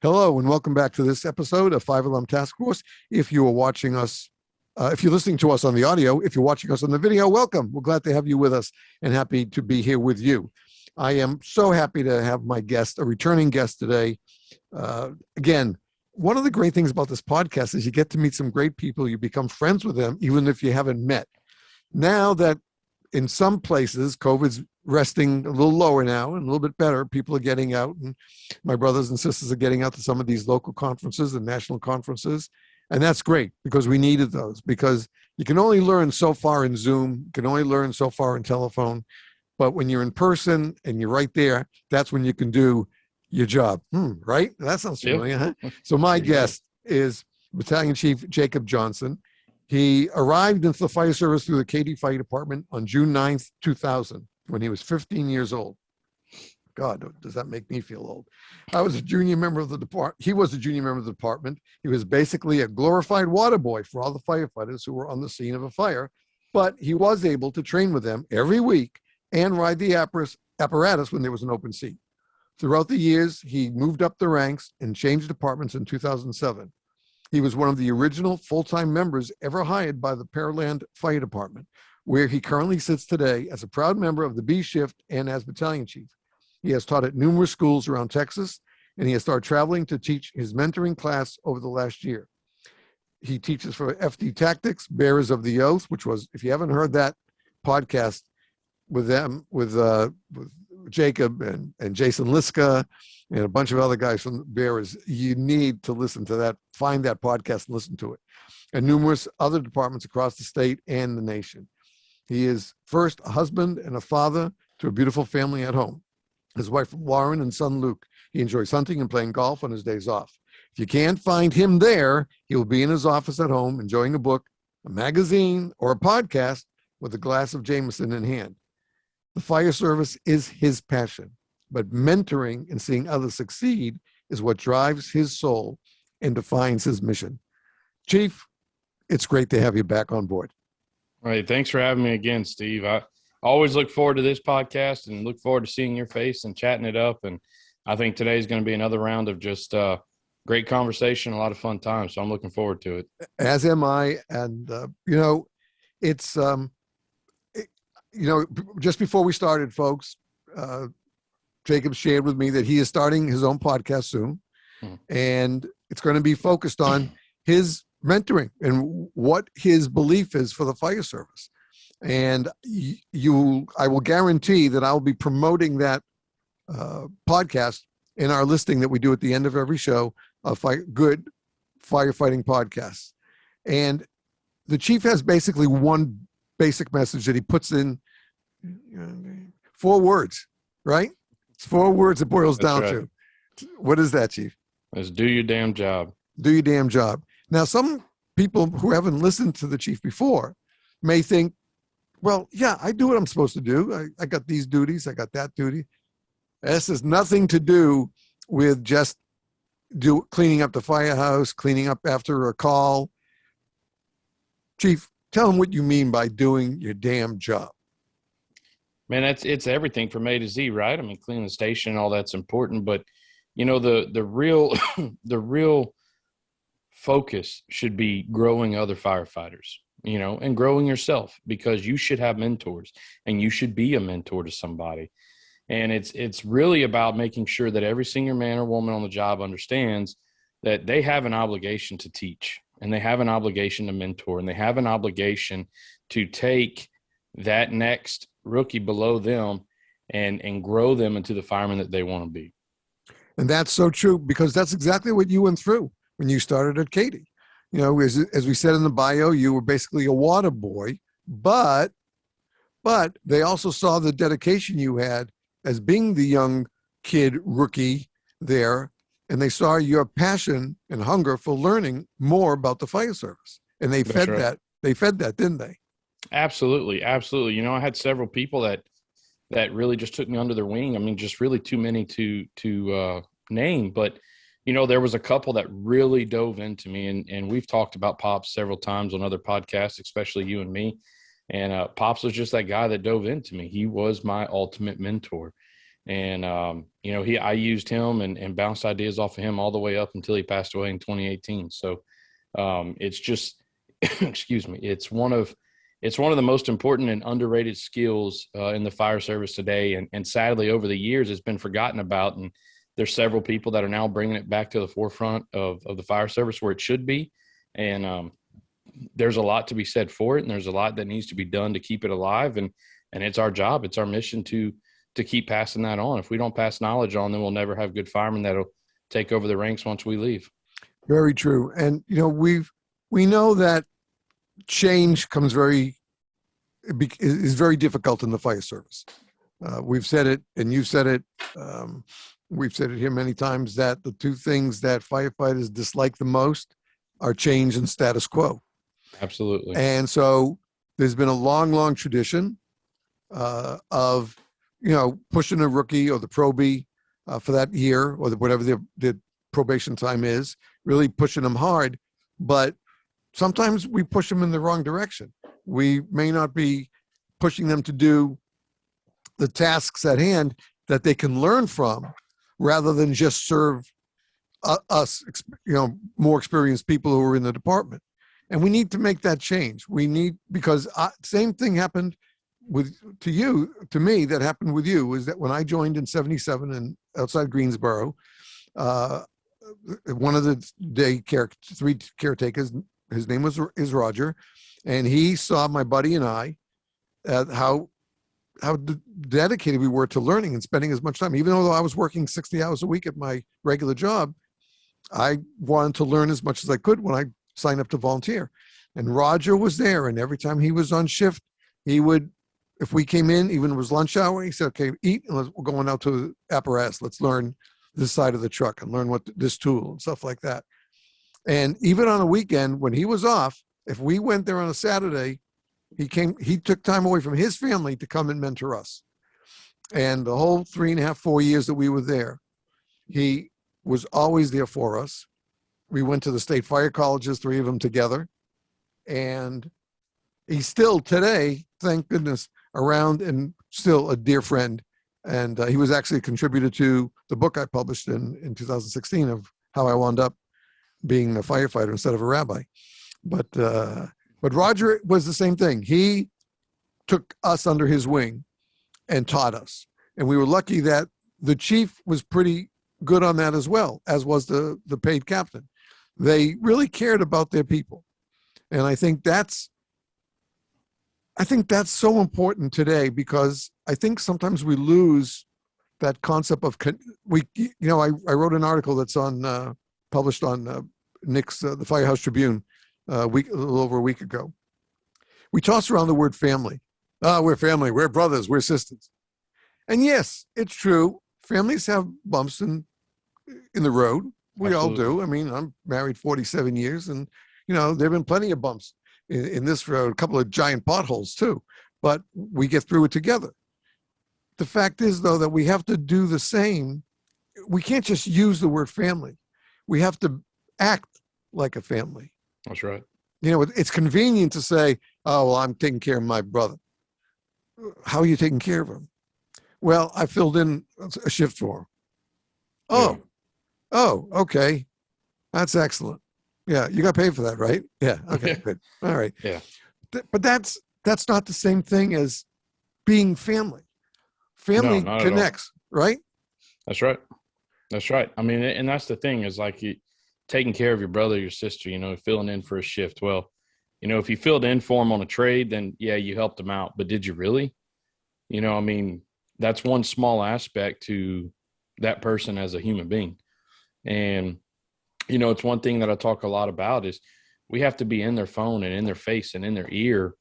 Hello, and welcome back to this episode of Five Alarm Task Force. If you are watching us, if you're listening to us on the audio, if you're watching us on the video, welcome. We're glad to have you with us and happy to be here with you. I am so happy to have my guest, a returning guest today. Again, one of the great things about this podcast is you get to meet some great people. You become friends with them, even if you haven't met. Now that in some places, COVID's resting a little lower now and a little bit better. People are getting out, and my brothers and sisters are getting out to some of these local conferences and national conferences. And that's great because we needed those, because you can only learn so far in Zoom, you can only learn so far in telephone. But when you're in person and you're right there, that's when you can do your job. Right? That sounds familiar, huh? So my guest is Battalion Chief Jacob Johnson. He arrived into the fire service through the Katy Fire Department on June 9th, 2000, when he was 15 years old. God, does that make me feel old? I was a junior member of the department. He was a junior member of the department. He was basically a glorified water boy for all the firefighters who were on the scene of a fire, but he was able to train with them every week and ride the apparatus when there was an open seat. Throughout the years, he moved up the ranks and changed departments in 2007. He was one of the original full-time members ever hired by the Pearland Fire Department, where he currently sits today as a proud member of the B shift and as battalion chief. He has taught at numerous schools around Texas, and he has started traveling to teach his mentoring class over the last year. He teaches for FD Tactics, Bearers of the Oath, which was, if you haven't heard that podcast with them, with Jacob and Jason Liska and a bunch of other guys from Bearers, you need to listen to that, find that podcast and listen to it, and numerous other departments across the state and the nation. He is first a husband and a father to a beautiful family at home. His wife Lauren and son Luke. He enjoys hunting and playing golf on his days off. If you can't find him there, he will be in his office at home enjoying a book, a magazine, or a podcast with a glass of Jameson in hand. The fire service is his passion, but mentoring and seeing others succeed is what drives his soul and defines his mission. Chief, it's great to have you back on board. All right. Thanks for having me again, Steve. I always look forward to this podcast and look forward to seeing your face and chatting it up. And I think today is going to be another round of just great conversation, a lot of fun time. So I'm looking forward to it. As am I. And, it's, just before we started, folks, Jacob shared with me that he is starting his own podcast soon. And it's going to be focused on his mentoring and what his belief is for the fire service. And I will guarantee that I'll be promoting that podcast in our listing that we do at the end of every show of good firefighting podcasts. And the chief has basically one basic message that he puts in 4 words, right? It's 4 words it boils down to. What is that, Chief? It's do your damn job. Do your damn job. Now, some people who haven't listened to the chief before may think, well, yeah, I do what I'm supposed to do. I got these duties. I got that duty. This has nothing to do with just cleaning up the firehouse, cleaning up after a call. Chief, tell them what you mean by doing your damn job. Man, it's everything from A to Z, right? I mean, cleaning the station, all that's important, but the real the real focus should be growing other firefighters, and growing yourself, because you should have mentors and you should be a mentor to somebody. And it's really about making sure that every senior man or woman on the job understands that they have an obligation to teach, and they have an obligation to mentor, and they have an obligation to take that next rookie below them and grow them into the fireman that they want to be. And that's so true, because that's exactly what you went through when you started at Katy. As we said in the bio, you were basically a water boy, but they also saw the dedication you had as being the young kid rookie there, and they saw your passion and hunger for learning more about the fire service. And they fed that. They fed that, didn't they? Absolutely. Absolutely. I had several people that really just took me under their wing. I mean, just really too many to name, but there was a couple that really dove into me, and we've talked about Pops several times on other podcasts, especially you and me. And Pops was just that guy that dove into me. He was my ultimate mentor. And, I used him and bounced ideas off of him all the way up until he passed away in 2018. So it's just, excuse me, it's one of the most important and underrated skills in the fire service today. And sadly, over the years, it's been forgotten about. And there's several people that are now bringing it back to the forefront of the fire service where it should be. And there's a lot to be said for it. And there's a lot that needs to be done to keep it alive. And it's our job. It's our mission to keep passing that on. If we don't pass knowledge on, then we'll never have good firemen that'll take over the ranks once we leave. Very true. And, we know that change is very difficult in the fire service. We've said it, and you've said it. We've said it here many times that the two things that firefighters dislike the most are change and status quo. Absolutely. And so there's been a long, long tradition of, pushing a rookie or the probie for that year or whatever the probation time is, really pushing them hard. But sometimes we push them in the wrong direction. We may not be pushing them to do the tasks at hand that they can learn from, rather than just serve us, more experienced people who are in the department. And we need to make that change. Because same thing happened to me that happened with you, is that when I joined in 77 and outside Greensboro, one of the three caretakers, his name is Roger, and he saw my buddy and I how dedicated we were to learning and spending as much time. Even though I was working 60 hours a week at my regular job, I wanted to learn as much as I could when I signed up to volunteer. And Roger was there, and every time he was on shift, he would, if we came in, even if it was lunch hour, he said, okay, eat, and we're going out to the apparatus. Let's learn this side of the truck and learn this tool and stuff like that. And even on a weekend when he was off, if we went there on a Saturday, he took time away from his family to come and mentor us. And the whole 3.5, 4 years that we were there, he was always there for us. We went to the state fire colleges, 3 of them together. And he's still today, thank goodness, around and still a dear friend. And he was actually a contributor to the book I published in 2016 of how I wound up being a firefighter instead of a rabbi. But Roger was the same thing. He took us under his wing and taught us. And we were lucky that the chief was pretty good on that as well, as was the paid captain. They really cared about their people. And I think that's so important today, because I think sometimes we lose that concept of, I wrote an article that's published on Nick's, the Firehouse Tribune, a little over a week ago. We toss around the word family. We're family, we're brothers, we're sisters. And yes, it's true. Families have bumps in the road. We Absolutely. All do. I mean, I'm married 47 years, and there've been plenty of bumps in this road, a couple of giant potholes too, but we get through it together. The fact is, though, that we have to do the same. We can't just use the word family. We have to act like a family. That's right. It's convenient to say, oh, well, I'm taking care of my brother. How are you taking care of him? Well, I filled in a shift for him. Oh, okay. That's excellent. Yeah, you got paid for that, right? Yeah, okay, good. All right. Yeah. But that's not the same thing as being family. Family connects, right? That's right. That's right. I mean, and that's the thing, is like you taking care of your brother, your sister, filling in for a shift. Well, if you filled in for them on a trade, then yeah, you helped them out. But did you really? That's one small aspect to that person as a human being. And, it's one thing that I talk a lot about is we have to be in their phone and in their face and in their ear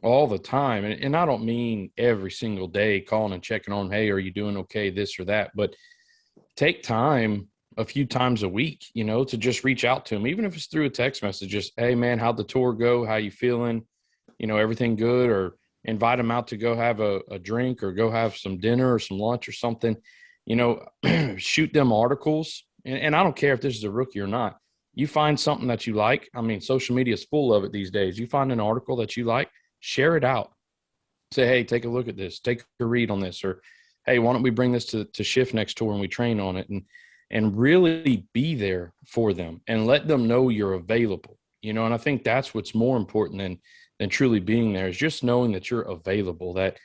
all the time. And I don't mean every single day calling and checking on, hey, are you doing okay, this or that? But take time a few times a week, to just reach out to them, even if it's through a text message, just, hey man, how'd the tour go? How you feeling? Everything good? Or invite them out to go have a drink or go have some dinner or some lunch or something, shoot them articles. And I don't care if this is a rookie or not. You find something that you like. I mean, social media is full of it these days. You find an article that you like, share it out. Say, hey, take a look at this. Take a read on this. Or hey, why don't we bring this to shift next tour and we train on it, and really be there for them and let them know you're available, and I think that's what's more important than truly being there, is just knowing that you're available, that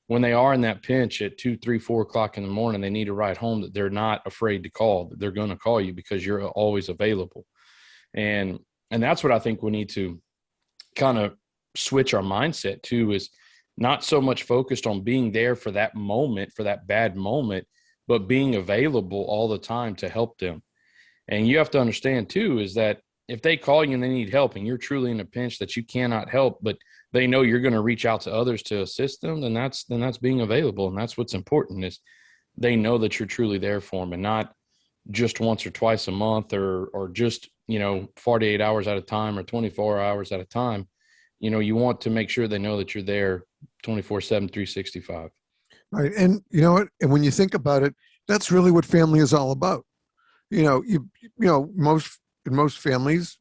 when they are in that pinch at 2, 3, 4 o'clock in the morning, they need a ride home, that they're not afraid to call, that they're going to call you because you're always available. And that's what I think we need to kind of switch our mindset to, is not so much focused on being there for that moment, for that bad moment, but being available all the time to help them. And you have to understand too, is that if they call you and they need help and you're truly in a pinch that you cannot help, but they know you're going to reach out to others to assist them, then that's being available. And that's what's important, is they know that you're truly there for them, and not just once or twice a month, or just, 48 hours at a time or 24 hours at a time. You want to make sure they know that you're there 24/7, 365. Right. And you know what? And when you think about it, that's really what family is all about. In most families,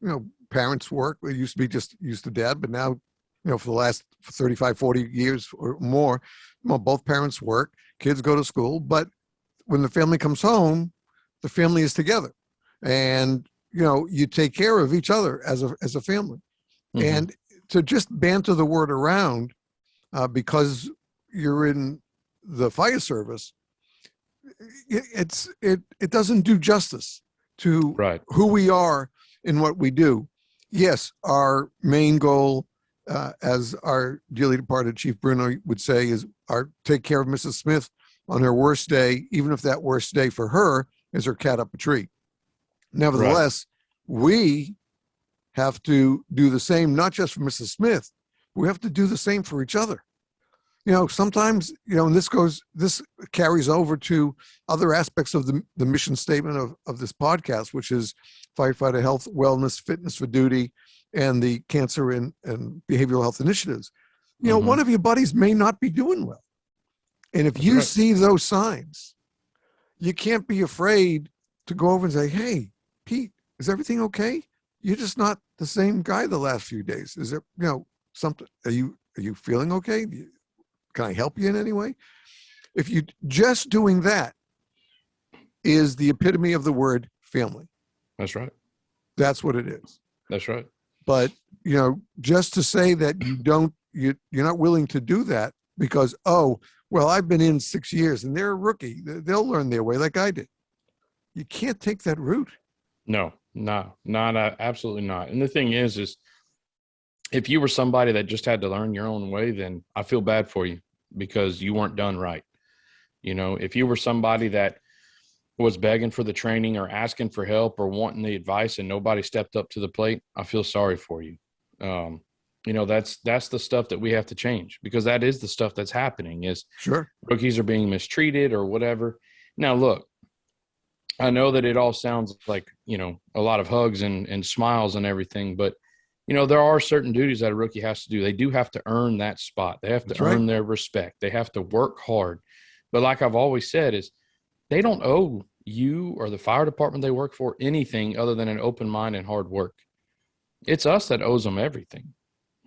parents work. It used to be just used to dad, but now, for the last 35, 40 years or more, both parents work, kids go to school, but when the family comes home, the family is together, and, you take care of each other as a family. Mm-hmm. And to just banter the word around, because you're in the fire service, it doesn't do justice to right. who we are and what we do. Yes, our main goal, as our dearly departed Chief Bruno would say, is take care of Mrs. Smith on her worst day, even if that worst day for her is her cat up a tree. Nevertheless, we have to do the same, not just for Mrs. Smith, we have to do the same for each other. Sometimes, and this carries over to other aspects of the mission statement of this podcast, which is firefighter health, wellness, fitness for duty, and the cancer and behavioral health initiatives. Mm-hmm. One of your buddies may not be doing well. And if you see those signs, you can't be afraid to go over and say, hey, Pete, is everything okay? You're just not the same guy the last few days. Is there, something, are you feeling okay? Can I help you in any way? If you just doing that is the epitome of the word family. That's right. That's what it is. That's right. But, just to say that you're not willing to do that because, I've been in 6 years and they're a rookie. They'll learn their way like I did. You can't take that route. No, absolutely not. And the thing is if you were somebody that just had to learn your own way, then I feel bad for you because you weren't done right. If you were somebody that was begging for the training or asking for help or wanting the advice and nobody stepped up to the plate, I feel sorry for you. That's the stuff that we have to change, because that is the stuff that's happening, is sure rookies are being mistreated or whatever. Now, look, I know that it all sounds like, a lot of hugs and smiles and everything, but there are certain duties that a rookie has to do. They do have to earn that spot. They have to earn their respect. They have to work hard. But like I've always said, is they don't owe you or the fire department they work for anything other than an open mind and hard work. It's us that owes them everything.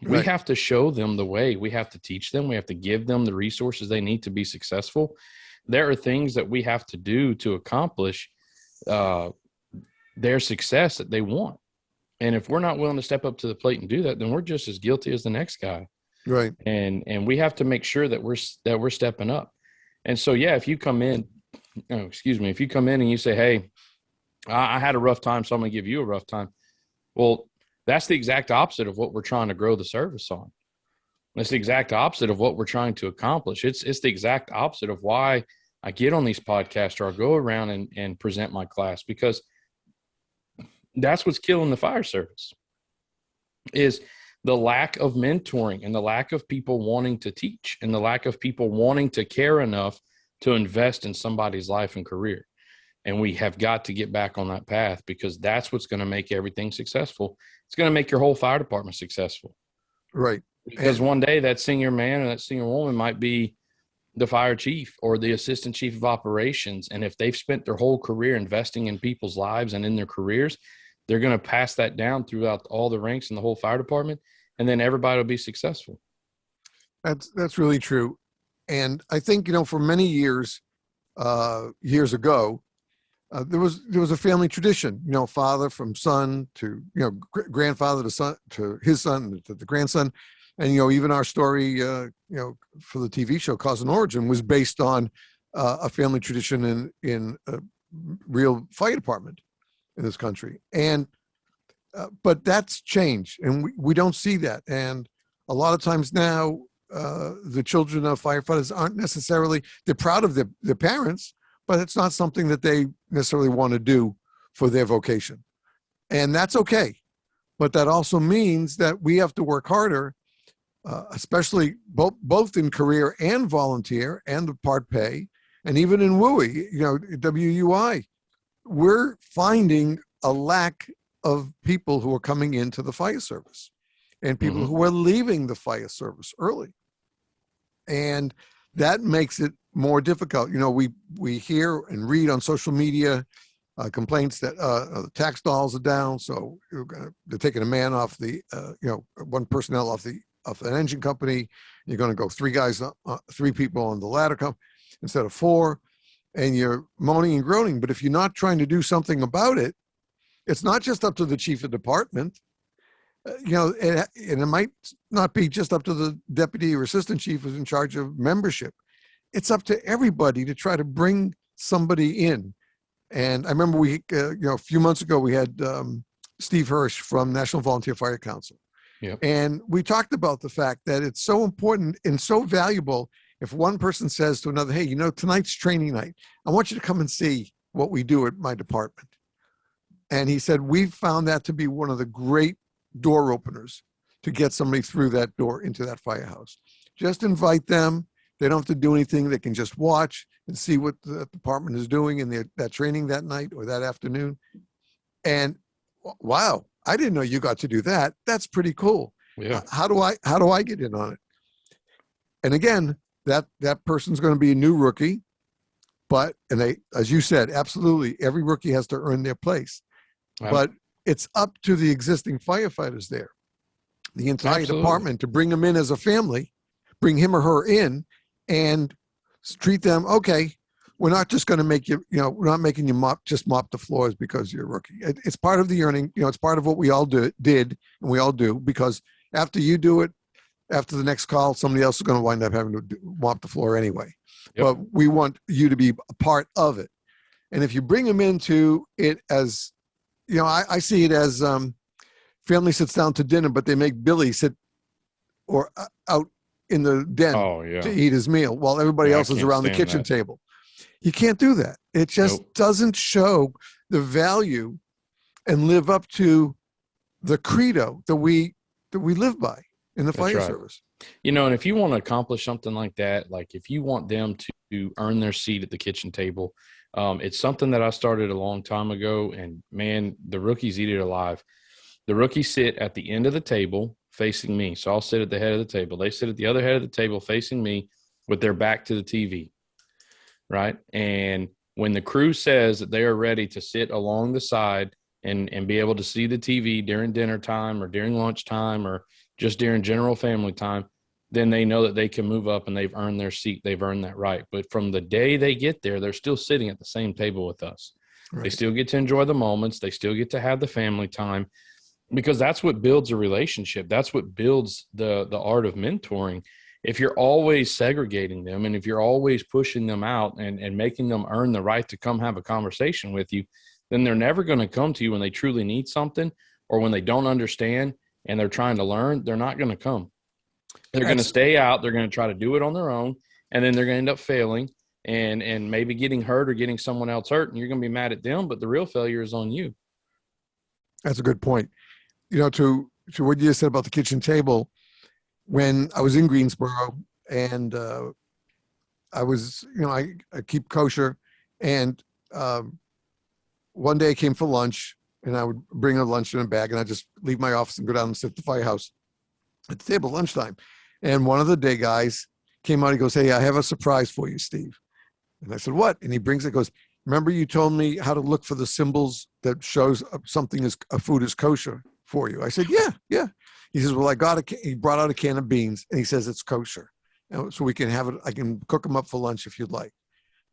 Right. We have to show them the way. We have to teach them. We have to give them the resources they need to be successful. There are things that we have to do to accomplish their success that they want. And if we're not willing to step up to the plate and do that, then we're just as guilty as the next guy. Right. And we have to make sure that we're stepping up. And so, if you come in, if you come in and you say, hey, I had a rough time, so I'm going to give you a rough time. Well, that's the exact opposite of what we're trying to grow the service on. That's the exact opposite of what we're trying to accomplish. It's the exact opposite of why I get on these podcasts or I go around and present my class, because that's what's killing the fire service, is the lack of mentoring and the lack of people wanting to teach and the lack of people wanting to care enough to invest in somebody's life and career. And we have got to get back on that path, because that's what's going to make everything successful. It's going to make your whole fire department successful. Right. Because one day that senior man or that senior woman might be the fire chief or the assistant chief of operations. And if they've spent their whole career investing in people's lives and in their careers, they're going to pass that down throughout all the ranks in the whole fire department, and then everybody will be successful. That's really true. And I think, for many years, years ago, there was a family tradition, father from son to, grandfather to son, to his son, to the grandson. And, even our story, for the TV show Cause and Origin was based on a family tradition in a real fire department in this country. And, but that's changed, and we don't see that. And a lot of times now, the children of firefighters aren't necessarily, they're proud of their parents, but it's not something that they necessarily want to do for their vocation. And that's okay. But that also means that we have to work harder, especially both in career and volunteer and the part pay, and even in WUI, WUI, we're finding a lack of people who are coming into the fire service and people who are leaving the fire service early. And that makes it more difficult. We hear and read on social media complaints that the tax dollars are down, so they're taking a man off the, one personnel off an engine company. You're going to go three people on the ladder instead of four, and you're moaning and groaning. But if you're not trying to do something about it, it's not just up to the chief of department. And it might not be just up to the deputy or assistant chief who's in charge of membership. It's up to everybody to try to bring somebody in. And I remember a few months ago, we had Steve Hirsch from National Volunteer Fire Council. Yep. And we talked about the fact that it's so important and so valuable if one person says to another, hey, tonight's training night, I want you to come and see what we do at my department. And he said, we found that to be one of the great door openers to get somebody through that door into that firehouse. Just invite them. They don't have to do anything. They can just watch and see what the department is doing in that training that night or that afternoon. And wow, I didn't know you got to do that. That's pretty cool. Yeah. How do I get in on it? And again, that person's going to be a new rookie, and they, as you said, absolutely, every rookie has to earn their place. Right. But it's up to the existing firefighters there, the entire department, to bring them in as a family, bring him or her in, and treat them, okay, we're not just going to make you, we're not making you mop the floors because you're a rookie. It's part of the earning, it's part of what we all did and we all do, because after you do it, after the next call, somebody else is going to wind up having to mop the floor anyway. Yep. But we want you to be a part of it. And if you bring them into it as, I see it as family sits down to dinner, but they make Billy sit or out in the den to eat his meal while everybody else is around the kitchen table. You can't do that. It just doesn't show the value and live up to the credo that we live by in the fire service. And if you want to accomplish something like that, like if you want them to earn their seat at the kitchen table, it's something that I started a long time ago, and man, the rookies eat it alive. The rookies sit at the end of the table facing me. So I'll sit at the head of the table. They sit at the other head of the table facing me with their back to the TV. Right. And when the crew says that they are ready to sit along the side and be able to see the TV during dinner time or during lunchtime or just during general family time, then they know that they can move up and they've earned their seat. They've earned that right. But from the day they get there, they're still sitting at the same table with us. Right. They still get to enjoy the moments. They still get to have the family time, because that's what builds a relationship. That's what builds the art of mentoring. If you're always segregating them and if you're always pushing them out and making them earn the right to come have a conversation with you, then they're never going to come to you when they truly need something or when they don't understand and they're trying to learn. They're not going to come. They're going to stay out. They're going to try to do it on their own, and then they're going to end up failing and maybe getting hurt or getting someone else hurt, and you're going to be mad at them, but the real failure is on you. That's a good point. To what you said about the kitchen table, when I was in Greensboro and I was, I keep kosher, and one day I came for lunch and I would bring a lunch in a bag and I just leave my office and go down and sit at the firehouse at the table at lunchtime. And one of the day guys came out, he goes, hey, I have a surprise for you, Steve. And I said, what? And he brings it, goes, remember you told me how to look for the symbols that shows a food is kosher for you? I said, yeah. He says, well, he brought out a can of beans and he says it's kosher. And so we can have it, I can cook them up for lunch if you'd like.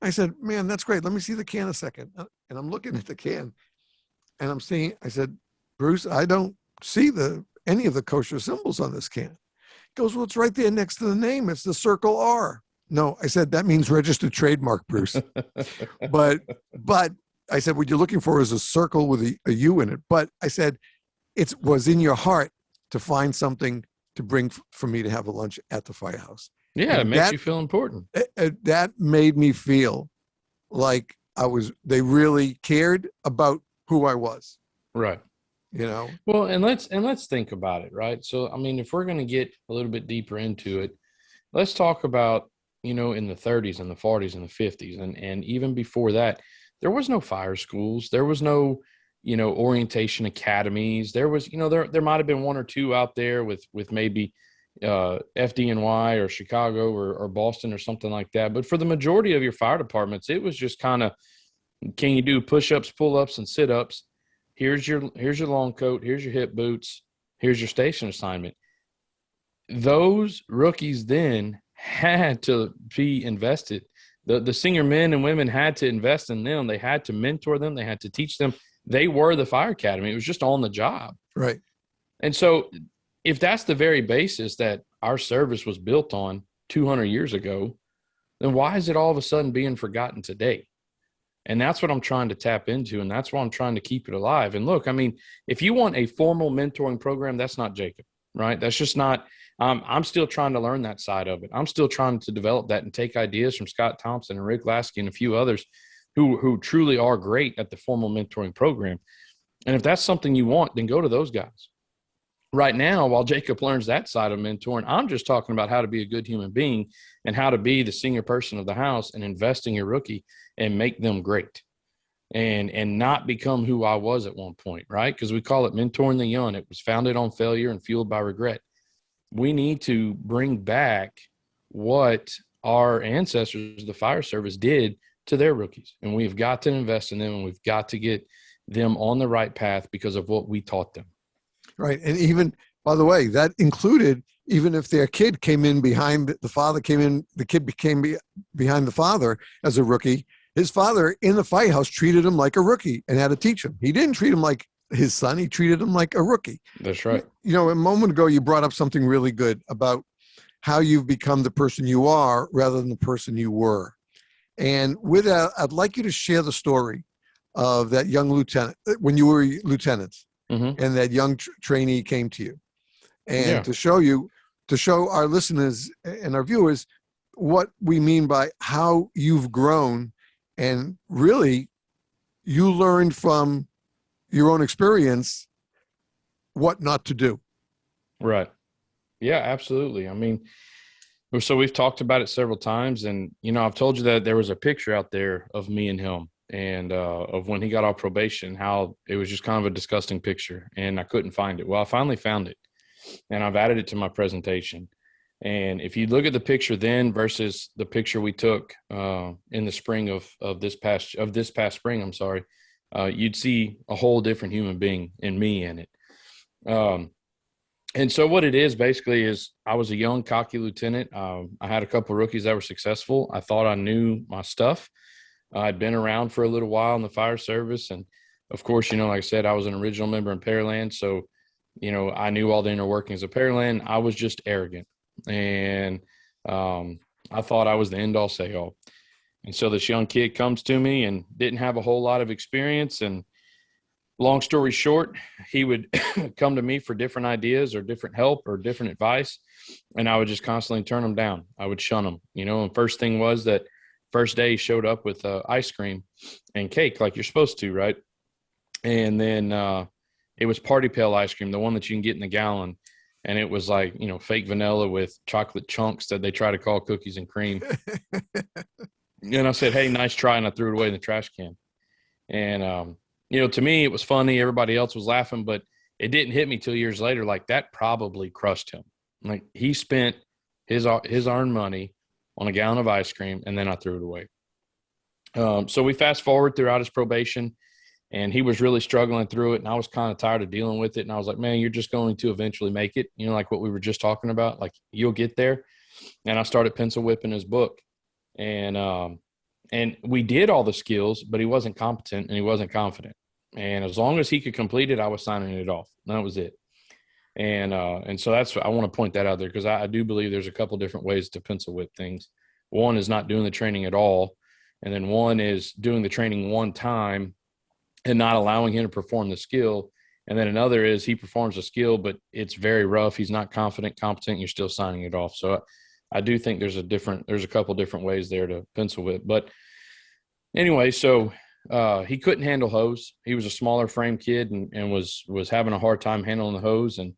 I said, man, that's great. Let me see the can a second. And I'm looking at the can and I'm seeing, I said, Bruce, I don't see any of the kosher symbols on this can. He goes, well, it's right there next to the name. It's the circle R. No, I said, that means registered trademark, Bruce. but I said, what you're looking for is a circle with a U in it. But I said, it was in your heart to find something to bring for me to have a lunch at the firehouse. Yeah, And it makes you feel important. That made me feel like they really cared about who I was. Right. You know? Well, and let's think about it, right? So, I mean, if we're going to get a little bit deeper into it, let's talk about, in the 30s and the 40s and the 50s. And even before that, there was no fire schools. There was no, orientation academies. There was, there might've been one or two out there with maybe FDNY or Chicago or Boston or something like that. But for the majority of your fire departments, it was just kind of, can you do push-ups, pull-ups, and sit-ups? Here's your long coat. Here's your hip boots. Here's your station assignment. Those rookies then had to be invested. The senior men and women had to invest in them. They had to mentor them. They had to teach them. They were the fire academy. It was just on the job. Right. And so if that's the very basis that our service was built on 200 years ago, then why is it all of a sudden being forgotten today? And that's what I'm trying to tap into, and that's why I'm trying to keep it alive. And look, I mean, if you want a formal mentoring program, that's not Jacob, right? That's just not I'm still trying to learn that side of it. I'm still trying to develop that and take ideas from Scott Thompson and Rick Lasky and a few others who truly are great at the formal mentoring program. And if that's something you want, then go to those guys. Right now, while Jacob learns that side of mentoring, I'm just talking about how to be a good human being and how to be the senior person of the house and invest in your rookie and make them great and not become who I was at one point, right? Because we call it mentoring the young. It was founded on failure and fueled by regret. We need to bring back what our ancestors, the fire service, did to their rookies. And we've got to invest in them, and we've got to get them on the right path because of what we taught them. Right. And even, by the way, that included, even if their kid came in behind the father, the kid became behind the father as a rookie, his father in the firehouse treated him like a rookie and had to teach him. He didn't treat him like his son. He treated him like a rookie. That's right. A moment ago, you brought up something really good about how you've become the person you are rather than the person you were. And with that, I'd like you to share the story of that young lieutenant, when you were lieutenants, Mm-hmm. and that young trainee came to you, and Yeah. to show our listeners and our viewers what we mean by how you've grown, and really you learned from your own experience what not to do. Right. Yeah, absolutely. I mean, so we've talked about it several times, and, I've told you that there was a picture out there of me and him, and of when he got off probation, how it was just kind of a disgusting picture, and I couldn't find it. Well, I finally found it, and I've added it to my presentation. And if you look at the picture then versus the picture we took in the spring of this past spring, you'd see a whole different human being in me in it. And so what it is basically is I was a young, cocky lieutenant. I had a couple of rookies that were successful. I thought I knew my stuff. I'd been around for a little while in the fire service. And of course, like I said, I was an original member in Pearland. So, I knew all the inner workings of Pearland. I was just arrogant. And I thought I was the end all say all. And so this young kid comes to me and didn't have a whole lot of experience. And long story short, he would come to me for different ideas or different help or different advice. And I would just constantly turn him down. I would shun him, and first thing was that first day he showed up with ice cream and cake like you're supposed to, right? And then it was Party Pail ice cream, the one that you can get in the gallon. And it was like, fake vanilla with chocolate chunks that they try to call cookies and cream. And I said, hey, nice try. And I threw it away in the trash can. And, to me, it was funny. Everybody else was laughing, but it didn't hit me till years later. Like, that probably crushed him. Like, he spent his earned money on a gallon of ice cream, and then I threw it away. So we fast forward throughout his probation, and he was really struggling through it, and I was kind of tired of dealing with it. And I was like, man, you're just going to eventually make it, like what we were just talking about. Like, you'll get there. And I started pencil whipping his book. And And we did all the skills, but he wasn't competent and he wasn't confident. And as long as he could complete it, I was signing it off. That was it. And so I want to point that out there, because I do believe there's a couple different ways to pencil whip things. One is not doing the training at all. And then one is doing the training one time and not allowing him to perform the skill. And then another is he performs a skill, but it's very rough. He's not confident, competent. You're still signing it off. So I do think there's a couple different ways there to pencil whip. But anyway, so he couldn't handle hose. He was a smaller frame kid and was having a hard time handling the hose. And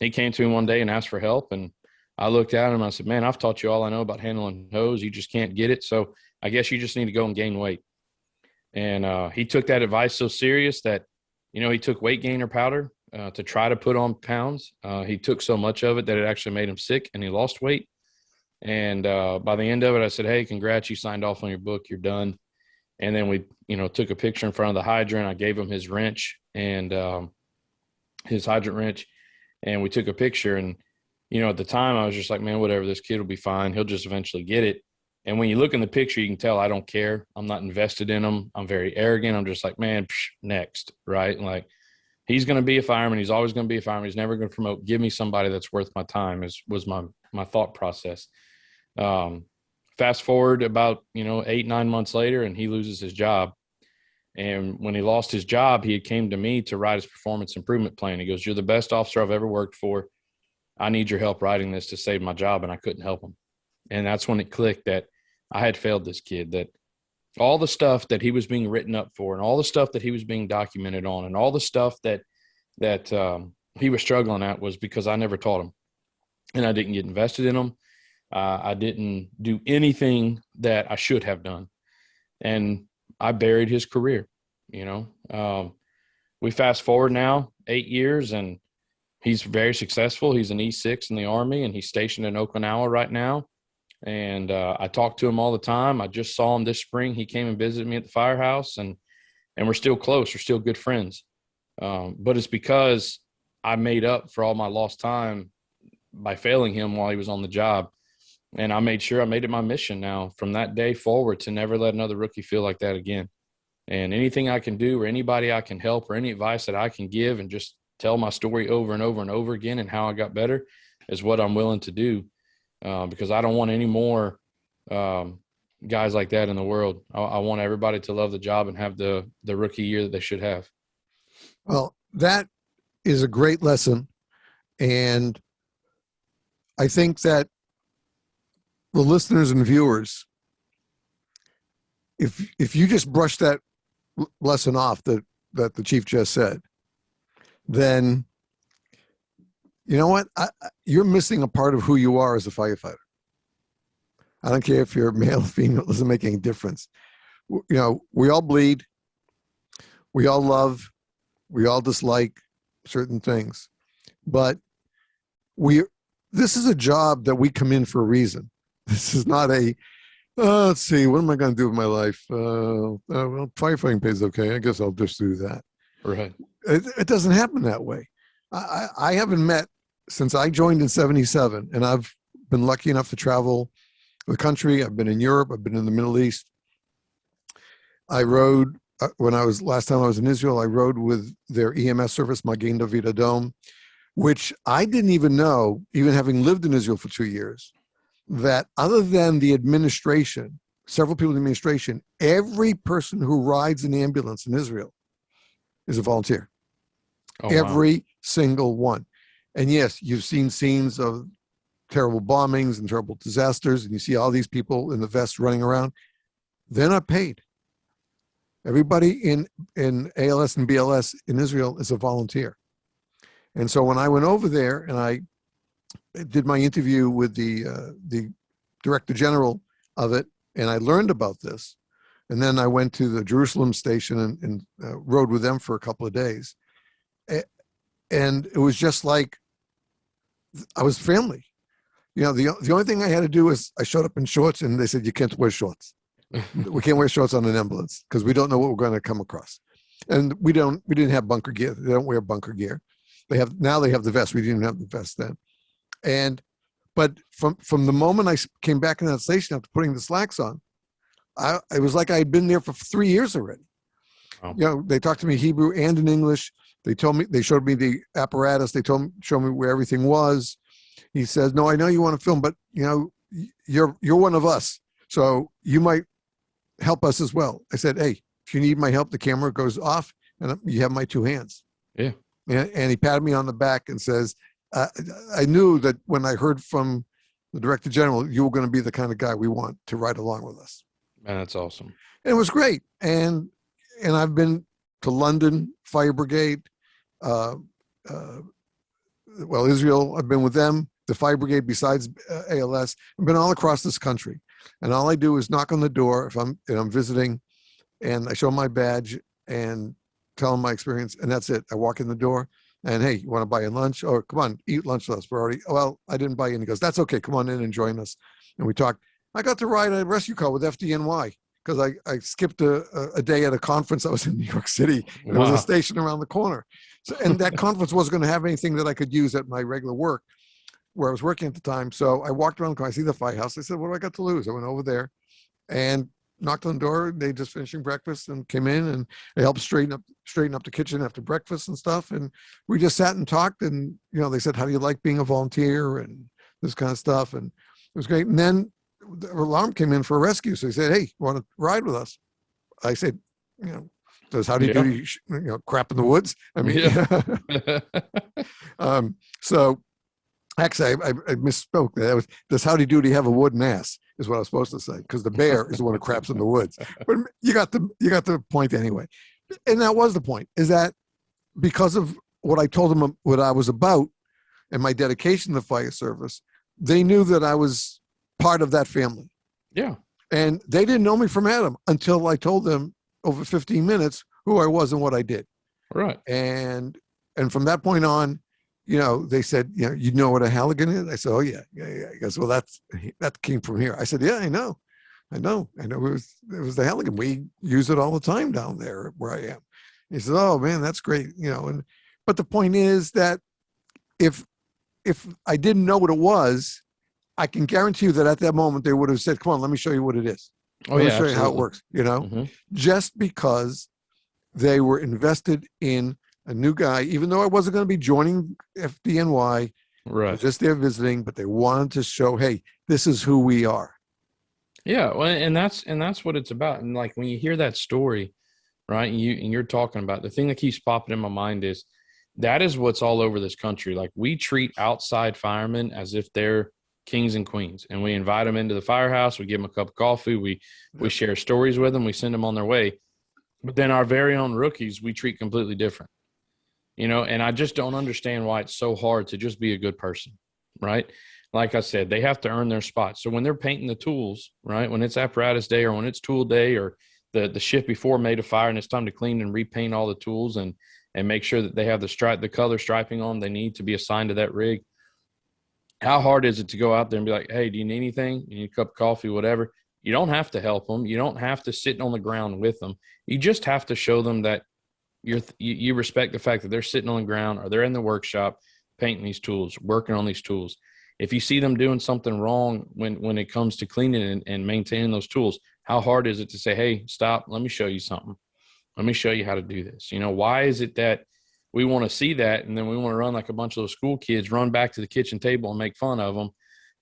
he came to me one day and asked for help. And I looked at him and I said, man, I've taught you all I know about handling hose. You just can't get it. So I guess you just need to go and gain weight. And he took that advice so serious that, he took weight gainer powder to try to put on pounds. He took so much of it that it actually made him sick, and he lost weight. And by the end of it, I said, hey, congrats, you signed off on your book. You're done. And then we, took a picture in front of the hydrant. I gave him his wrench and his hydrant wrench, and we took a picture. And, at the time I was just like, man, whatever, this kid will be fine. He'll just eventually get it. And when you look in the picture, you can tell I don't care. I'm not invested in him. I'm very arrogant. I'm just like, man, next, right? Like, he's going to be a fireman. He's always going to be a fireman. He's never going to promote. Give me somebody that's worth my time was my thought process. Fast forward about, 8-9 months later, and he loses his job. And when he lost his job, he came to me to write his performance improvement plan. He goes, you're the best officer I've ever worked for. I need your help writing this to save my job. And I couldn't help him. And that's when it clicked that I had failed this kid, that all the stuff that he was being written up for and all the stuff that he was being documented on and all the stuff that he was struggling at was because I never taught him. And I didn't get invested in him. I didn't do anything that I should have done. And I buried his career, we fast forward now 8 years, and he's very successful. He's an E6 in the Army, and he's stationed in Okinawa right now. And I talk to him all the time. I just saw him this spring. He came and visited me at the firehouse, and we're still close. We're still good friends. But it's because I made up for all my lost time by failing him while he was on the job. And I made sure I made it my mission now from that day forward to never let another rookie feel like that again. And anything I can do or anybody I can help or any advice that I can give and just tell my story over and over and over again and how I got better is what I'm willing to do. Because I don't want any more guys like that in the world. I want everybody to love the job and have the rookie year that they should have. Well, that is a great lesson. And I think that the listeners and viewers, if you just brush that lesson off that the chief just said, then you know what? You're missing a part of who you are as a firefighter. I don't care if you're male or female. It doesn't make any difference. We all bleed. We all love. We all dislike certain things. But this is a job that we come in for a reason. This is not let's see, what am I going to do with my life? Well, firefighting pays okay. I guess I'll just do that. Right. It doesn't happen that way. I haven't met since I joined in 77, and I've been lucky enough to travel the country. I've been in Europe. I've been in the Middle East. I rode, last time I was in Israel, I rode with their EMS service, Magen David Adom, which I didn't even know, even having lived in Israel for 2 years, that other than the administration, several people in the administration, every person who rides an ambulance in Israel is a volunteer. Oh, every single one. And yes, you've seen scenes of terrible bombings and terrible disasters, and you see all these people in the vests running around. They're not paid. Everybody in ALS and BLS in Israel is a volunteer. And so when I went over there and I did my interview with the director general of it, and I learned about this, and then I went to the Jerusalem station and rode with them for a couple of days. And it was just like I was family. The only thing I had to do was I showed up in shorts, and they said, you can't wear shorts. We can't wear shorts on an ambulance because we don't know what we're going to come across. And we didn't have bunker gear. They don't wear bunker gear. Now they have the vest. We didn't have the vest then. But from the moment I came back in that station after putting the slacks on, it was like I'd been there for 3 years already. Wow. They talked to me Hebrew and in English. They showed me the apparatus. They showed me where everything was. He says, no, I know you want to film, but you're one of us. So you might help us as well. I said, hey, if you need my help, the camera goes off and you have my 2 hands. Yeah. And he patted me on the back and says, I knew that when I heard from the director general, you were going to be the kind of guy we want to ride along with us. Man, that's awesome. And it was great. And I've been to London Fire Brigade, Israel. I've been with them, the Fire Brigade besides ALS. I've been all across this country. And all I do is knock on the door if I'm visiting, and I show my badge and tell them my experience, and that's it. I walk in the door and, hey, you want to buy a lunch? Or come on, eat lunch with us. Well, I didn't buy in. He goes, that's okay. Come on in and join us. And we talked. I got to ride a rescue car with FDNY because I skipped a day at a conference. I was in New York City. And There was a station around the corner. So, and that conference wasn't going to have anything that I could use at my regular work where I was working at the time. So I walked around the car. I see the firehouse. I said, what do I got to lose? I went over there and knocked on the door. They just finishing breakfast and came in, and I helped straighten up the kitchen after breakfast and stuff. And we just sat and talked. And they said, how do you like being a volunteer and this kind of stuff? And it was great. And then the alarm came in for a rescue. So he said, hey, you want to ride with us? I said, does how do you do crap in the woods? I mean, so actually I misspoke. That was howdy doody have a wooden ass is what I was supposed to say, because the bear is the one who craps in the woods. But you got the point anyway. And that was the point, is that because of what I told them what I was about and my dedication to the fire service, they knew that I was part of that family. Yeah. And they didn't know me from Adam until I told them over 15 minutes who I was and what I did. Right. And from that point on, they said, you know what a Halligan is? I said, oh yeah. He goes, well, that came from here. I said, yeah, I know. It was the Halligan. We use it all the time down there where I am. He said, oh man, that's great. But the point is that if I didn't know what it was, I can guarantee you that at that moment they would have said, come on, let me show you what it is. Let me show you how it works, just because they were invested in a new guy, even though I wasn't going to be joining FDNY, right? Just there visiting, but they wanted to show, hey, this is who we are. Yeah, well, and that's what it's about. And like when you hear that story, right, and you're talking about, the thing that keeps popping in my mind is that is what's all over this country. Like, we treat outside firemen as if they're kings and queens, and we invite them into the firehouse. We give them a cup of coffee. We share stories with them. We send them on their way. But then our very own rookies, we treat completely different. And I just don't understand why it's so hard to just be a good person, right? Like I said, they have to earn their spot. So when they're painting the tools, right, when it's apparatus day or when it's tool day or the shift before made a fire and it's time to clean and repaint all the tools and make sure that they have the color striping on they need to be assigned to that rig. How hard is it to go out there and be like, hey, do you need anything? You need a cup of coffee, whatever. You don't have to help them. You don't have to sit on the ground with them. You just have to show them that you respect the fact that they're sitting on the ground or they're in the workshop painting these tools, working on these tools. If you see them doing something wrong when it comes to cleaning and maintaining those tools, how hard is it to say, hey, stop, let me show you something. Let me show you how to do this. Why is it that we want to see that, and then we want to run like a bunch of those school kids, run back to the kitchen table and make fun of them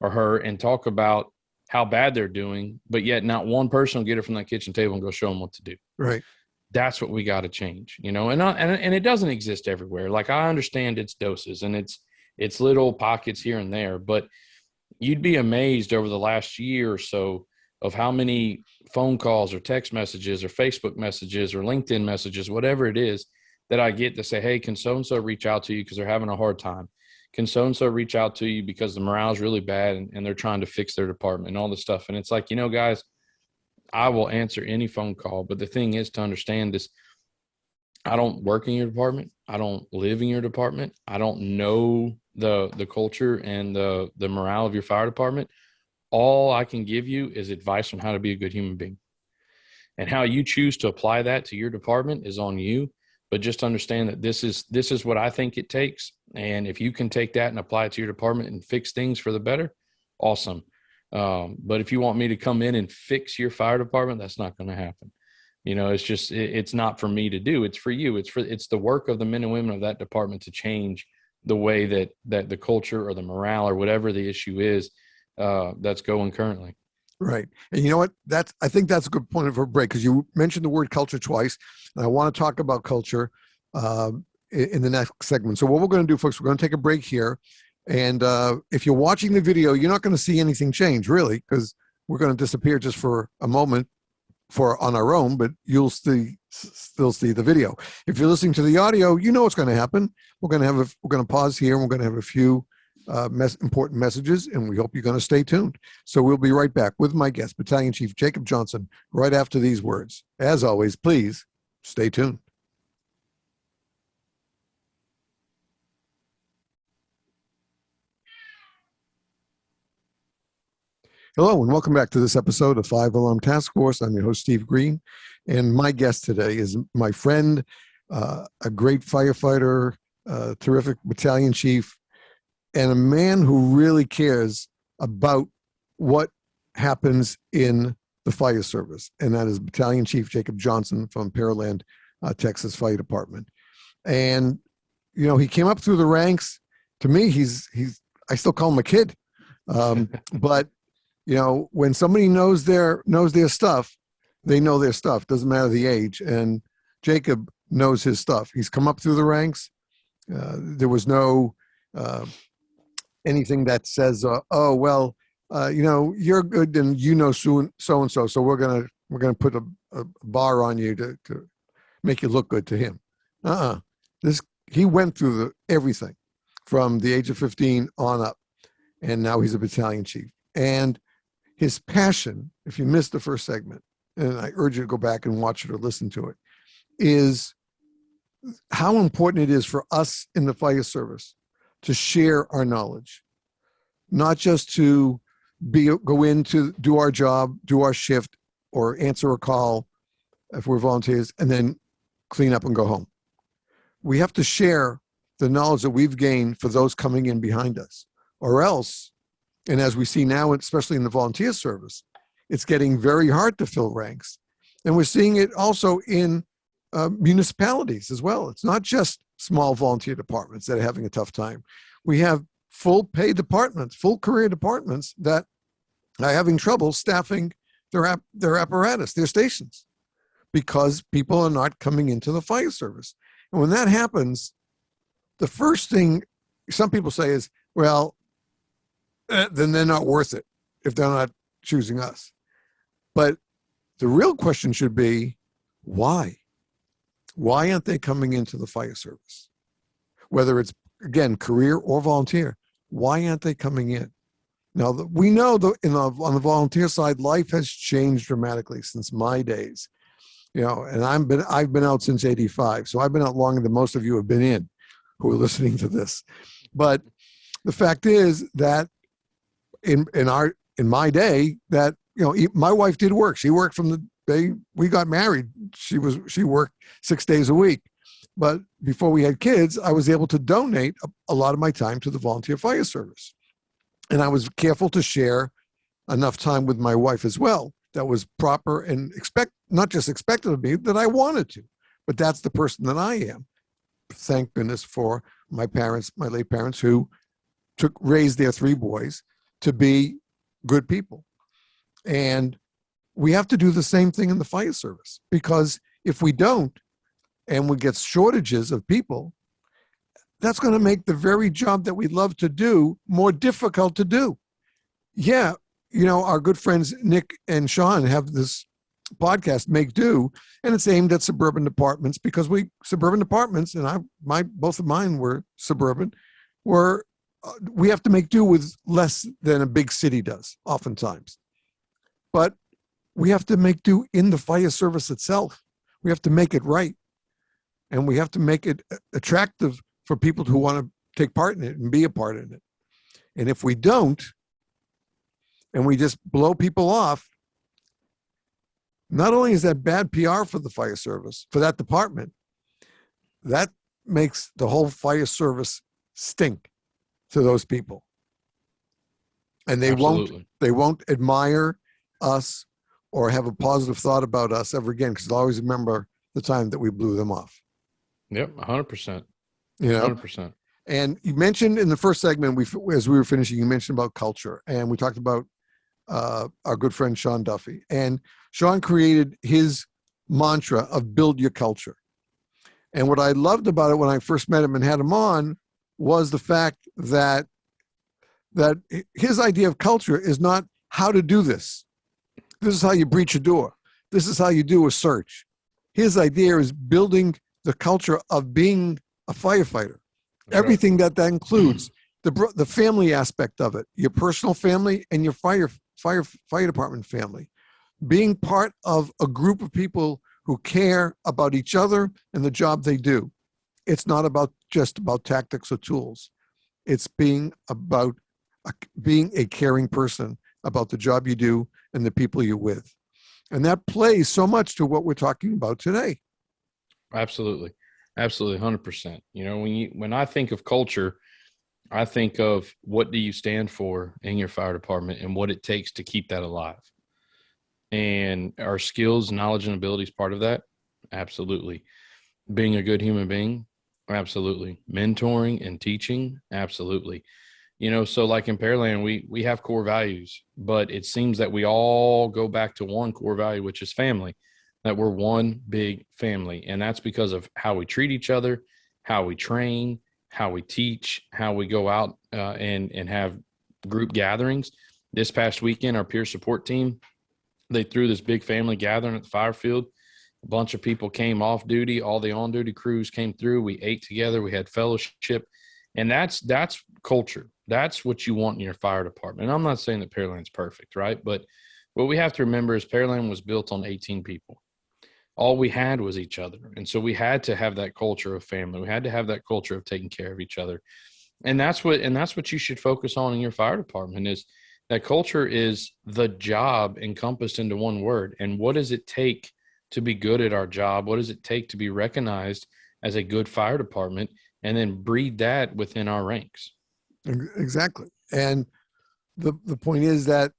or her and talk about how bad they're doing, but yet not one person will get it from that kitchen table and go show them what to do. Right. That's what we got to change, and it doesn't exist everywhere. Like, I understand its doses and it's little pockets here and there, but you'd be amazed over the last year or so of how many phone calls or text messages or Facebook messages or LinkedIn messages, whatever it is, that I get to say, hey, can so-and-so reach out to you because they're having a hard time? Can so-and-so reach out to you because the morale is really bad and they're trying to fix their department and all this stuff. And it's like, guys, I will answer any phone call. But the thing is to understand this, I don't work in your department. I don't live in your department. I don't know the culture and the morale of your fire department. All I can give you is advice on how to be a good human being. And how you choose to apply that to your department is on you. But just understand that this is what I think it takes. And if you can take that and apply it to your department and fix things for the better, awesome. But if you want me to come in and fix your fire department, that's not going to happen. It's just, it's not for me to do. It's for you. It's the work of the men and women of that department to change the way that the culture or the morale or whatever the issue is, that's going currently. Right. And you know what? I think that's a good point for a break, because you mentioned the word culture twice. And I want to talk about culture in the next segment. So what we're going to do, folks, we're going to take a break here. And if you're watching the video, you're not going to see anything change, really, because we're going to disappear just for a moment on our own, but you'll still see the video. If you're listening to the audio, you know what's going to happen. We're going to pause here, and we're going to have a few important messages, and we hope you're going to stay tuned. So we'll be right back with my guest, Battalion Chief Jacob Johnson, right after these words. As always, please stay tuned. Hello, and welcome back to this episode of 5-Alarm Task Force. I'm your host, Steve Green, and my guest today is my friend, a great firefighter, terrific battalion chief, and a man who really cares about what happens in the fire service, and that is Battalion Chief Jacob Johnson from Pearland, Texas Fire Department. And he came up through the ranks. To me, I still call him a kid, but when somebody knows their stuff, they know their stuff. Doesn't matter the age. And Jacob knows his stuff. He's come up through the ranks. There was no anything that says, "Oh well, you're good and so and so. So we're gonna put a bar on you to make you look good to him." He went through everything from the age of 15 on up, and now he's a battalion chief. And his passion, if you missed the first segment, and I urge you to go back and watch it or listen to it, is how important it is for us in the fire service to share our knowledge, not just to go in to do our job, do our shift, or answer a call if we're volunteers, and then clean up and go home. We have to share the knowledge that we've gained for those coming in behind us, or else, and as we see now, especially in the volunteer service, it's getting very hard to fill ranks. And we're seeing it also in municipalities as well. It's not just small volunteer departments that are having a tough time. We have full pay departments, full career departments that are having trouble staffing their apparatus, their stations, because people are not coming into the fire service. And when that happens, the first thing some people say is, well, then they're not worth it if they're not choosing us. But the real question should be, why? Why aren't they coming into the fire service? Whether it's, again, career or volunteer, why aren't they coming in? Now, we know on the volunteer side, life has changed dramatically since my days. And I've been out since '85, so I've been out longer than most of you have been in who are listening to this. But the fact is that in my day, that my wife did work. She worked from the day we got married. She worked 6 days a week. But before we had kids, I was able to donate a lot of my time to the volunteer fire service. And I was careful to share enough time with my wife as well that was proper and not just expected of me, that I wanted to. But that's the person that I am. Thank goodness for my parents, my late parents, who raised their 3 boys to be good people. And we have to do the same thing in the fire service, because if we don't, and we get shortages of people, that's going to make the very job that we love to do more difficult to do. Yeah, our good friends Nick and Sean have this podcast, Make Do, and it's aimed at suburban departments, because suburban departments, and both of mine were suburban, we have to make do with less than a big city does oftentimes. But we have to make do in the fire service itself. We have to make it right. And we have to make it attractive for people who want to take part in it and be a part in it. And if we don't, and we just blow people off, not only is that bad PR for the fire service, for that department, that makes the whole fire service stink to those people. and Absolutely. they won't admire us or have a positive thought about us ever again, because they'll always remember the time that we blew them off. Yep. 100%. You know, 100%. and you mentioned in the first segment, as we were finishing, you mentioned about culture, and we talked about our good friend Sean Duffy, and Sean created his mantra of build your culture. And what I loved about it when I first met him and had him on was the fact that his idea of culture is not how to do this. This is how you breach a door. This is how you do a search. His idea is building the culture of being a firefighter. That's everything right. that includes, the family aspect of it, your personal family and your fire department family, being part of a group of people who care about each other and the job they do. It's not just about tactics or tools. It's being a caring person about the job you do and the people you're with. And that plays so much to what we're talking about today. Absolutely. Absolutely. 100%. You know, when I think of culture, I think of what do you stand for in your fire department and what it takes to keep that alive. And our skills, knowledge, and abilities part of that? Absolutely. Being a good human being? Absolutely. Mentoring and teaching? Absolutely. You know, so like in Pearland, we have core values, but it seems that we all go back to one core value, which is family, that we're one big family. And that's because of how we treat each other, how we train, how we teach, how we go out and have group gatherings. This past weekend, our peer support team, they threw this big family gathering at the fire field. A bunch of people came off duty. All the on-duty crews came through. We ate together. We had fellowship. And that's culture. That's what you want in your fire department. And I'm not saying that Pearland's perfect, right? But what we have to remember is Pearland was built on 18 people. All we had was each other. And so we had to have that culture of family. We had to have that culture of taking care of each other. And that's what you should focus on in your fire department, is that culture is the job encompassed into one word. And what does it take to be good at our job? What does it take to be recognized as a good fire department? And then breed that within our ranks. Exactly. And the point is that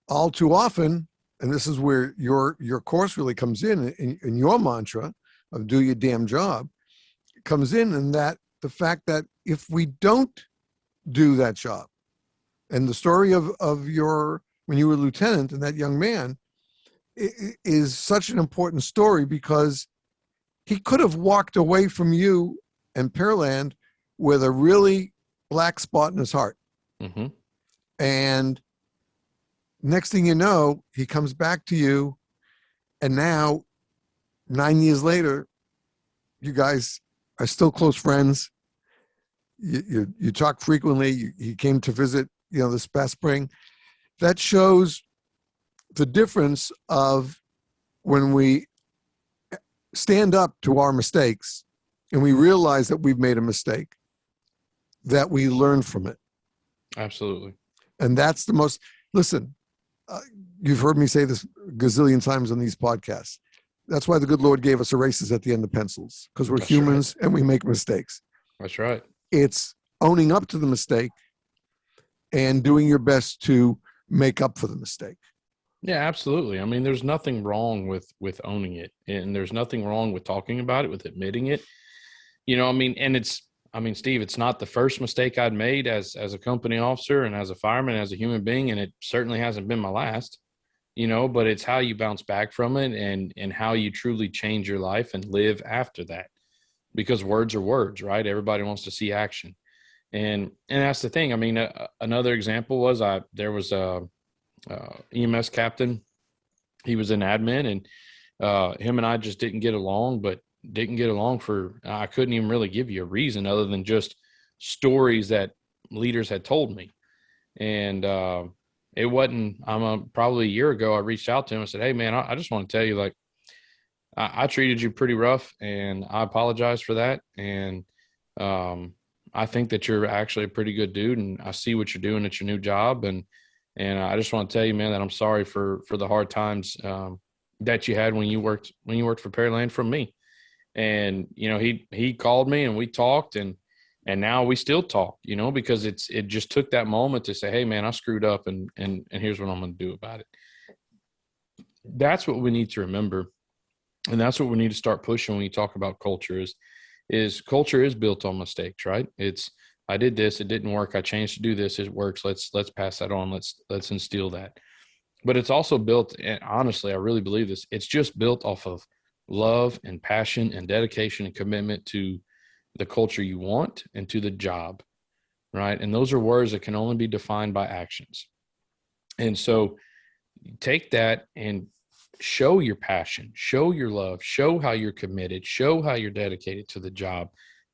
all too often, and this is where your course really comes in your mantra of do your damn job, comes in that the fact that if we don't do that job, and the story of when you were lieutenant and that young man is such an important story, because he could have walked away from you and Pearland with a really black spot in his heart. Mm-hmm. And next thing you know, he comes back to you, and now 9 years later, you guys are still close friends. You talk frequently. He came to visit, this past spring. That shows the difference of when we stand up to our mistakes and we realize that we've made a mistake, that we learn from it. Absolutely. And that's the most, listen, you've heard me say this a gazillion times on these podcasts. That's why the good Lord gave us erasers at the end of pencils, because we're humans and we make mistakes. That's right. It's owning up to the mistake and doing your best to make up for the mistake. Yeah, absolutely. I mean, there's nothing wrong with owning it, and there's nothing wrong with talking about it, with admitting it. Steve, it's not the first mistake I'd made as a company officer and as a fireman, as a human being, and it certainly hasn't been my last, but it's how you bounce back from it and how you truly change your life and live after that, because words are words, right? Everybody wants to see action. And that's the thing. I mean, another example was there was a EMS captain. He was an admin, and him and I just didn't get along, but didn't get along I couldn't even really give you a reason other than just stories that leaders had told me. And it wasn't, probably a year ago, I reached out to him and said, "Hey man, I just want to tell you, like, I treated you pretty rough, and I apologize for that. And I think that you're actually a pretty good dude, and I see what you're doing at your new job. And I just want to tell you, man, that I'm sorry for the hard times that you had when you worked for Pearland from me." And he called me and we talked, and And now we still talk, because it just took that moment to say, hey man, I screwed up and here's what I'm going to do about it. That's what we need to remember. And that's what we need to start pushing when you talk about culture is culture is built on mistakes, right? It's, I did this, it didn't work. I changed to do this. It works. Let's pass that on. Let's instill that. But it's also built, and honestly, I really believe this. It's just built off of love and passion and dedication and commitment to the culture you want and to the job, right? And those are words that can only be defined by actions. And so take that and show your passion, show your love, show how you're committed, show how you're dedicated to the job,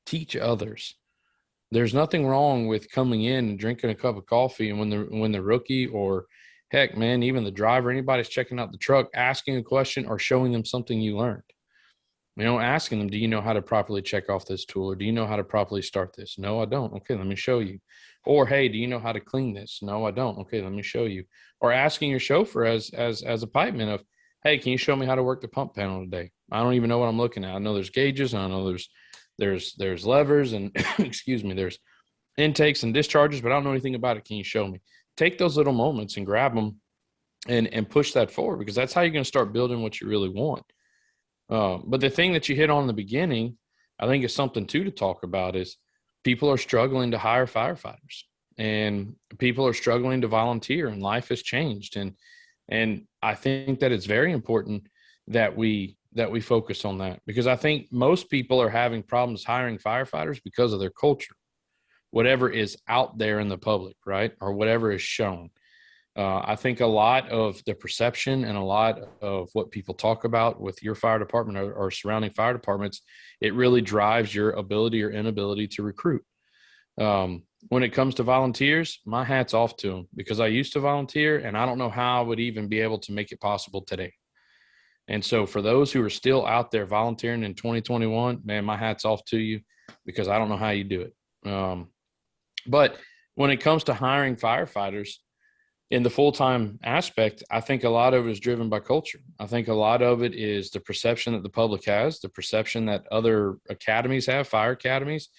teach others. There's nothing wrong with coming in and drinking a cup of coffee, and when the rookie, or heck, man, even the driver, anybody's checking out the truck, asking a question or showing them something you learned. Asking them, do you know how to properly check off this tool? Or do you know how to properly start this? No, I don't. Okay, let me show you. Or, hey, do you know how to clean this? No, I don't. Okay, let me show you. Or asking your chauffeur as a pipeman of, hey, can you show me how to work the pump panel today? I don't even know what I'm looking at. I know there's gauges. I know there's levers and excuse me, there's intakes and discharges, but I don't know anything about it. Can you show me? Take those little moments and grab them and push that forward, because that's how you're going to start building what you really want. But the thing that you hit on in the beginning, I think is something too to talk about, is people are struggling to hire firefighters, and people are struggling to volunteer, and life has changed. And I think that it's very important that we focus on that, because I think most people are having problems hiring firefighters because of their culture, whatever is out there in the public, right? Or whatever is shown. I think a lot of the perception and a lot of what people talk about with your fire department or surrounding fire departments, it really drives your ability or inability to recruit. When it comes to volunteers, my hat's off to them, because I used to volunteer and I don't know how I would even be able to make it possible today. And so for those who are still out there volunteering in 2021, man, my hat's off to you, because I don't know how you do it. But when it comes to hiring firefighters in the full-time aspect, I think a lot of it is driven by culture. I think a lot of it is the perception that the public has, the perception that other academies have, fire academies,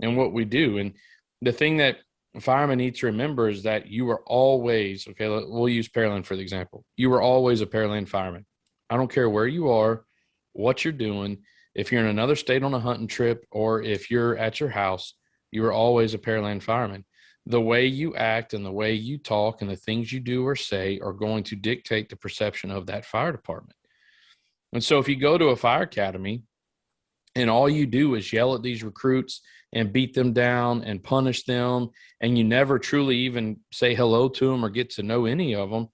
and what we do. And the thing that firemen need to remember is that you are always, okay, we'll use Pearland for the example. You are always a Pearland fireman. I don't care where you are, what you're doing. If you're in another state on a hunting trip, or if you're at your house, you are always a Pearland fireman. The way you act and the way you talk and the things you do or say are going to dictate the perception of that fire department. And so if you go to a fire academy and all you do is yell at these recruits and beat them down and punish them, and you never truly even say hello to them or get to know any of them,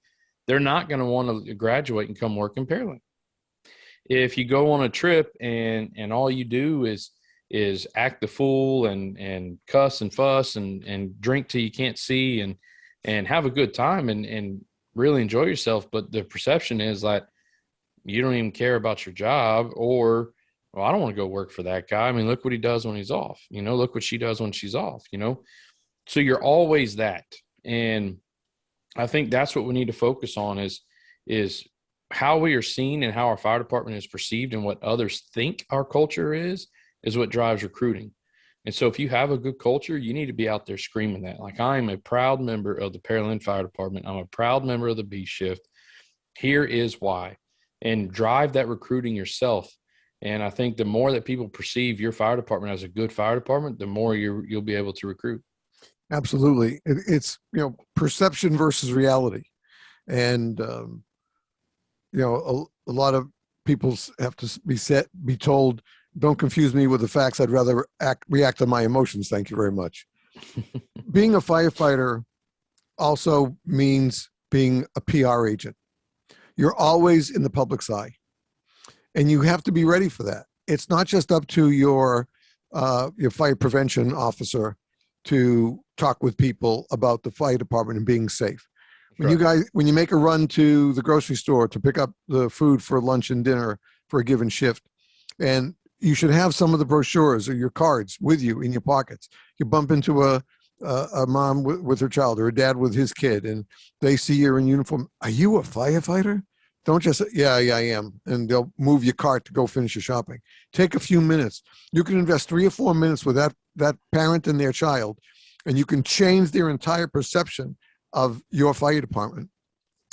they're not going to want to graduate and come work in Pearland. If you go on a trip and all you do is act the fool and cuss and fuss and drink till you can't see and have a good time and really enjoy yourself, but the perception is that you don't even care about your job, or, well, I don't want to go work for that guy. I mean, look what he does when he's off, look what she does when she's off, so you're always that. And I think that's what we need to focus on is how we are seen and how our fire department is perceived, and what others think our culture is what drives recruiting. And so if you have a good culture, you need to be out there screaming that. Like, I am a proud member of the Pearland Fire Department. I'm a proud member of the B shift. Here is why. And drive that recruiting yourself. And I think the more that people perceive your fire department as a good fire department, the more you'll be able to recruit. Absolutely. It's, perception versus reality. And, a lot of people have to be told, don't confuse me with the facts. I'd rather react on my emotions. Thank you very much. Being a firefighter also means being a PR agent. You're always in the public's eye, and you have to be ready for that. It's not just up to your fire prevention officer to talk with people about the fire department and being safe. When you make a run to the grocery store to pick up the food for lunch and dinner for a given shift, and you should have some of the brochures or your cards with you in your pockets. You bump into a mom with her child, or a dad with his kid, and they see you're in uniform. Are you a firefighter? Don't just say, yeah, I am. And they'll move your cart to go finish your shopping. Take a few minutes. You can invest 3 or 4 minutes with that that parent and their child, and you can change their entire perception of your fire department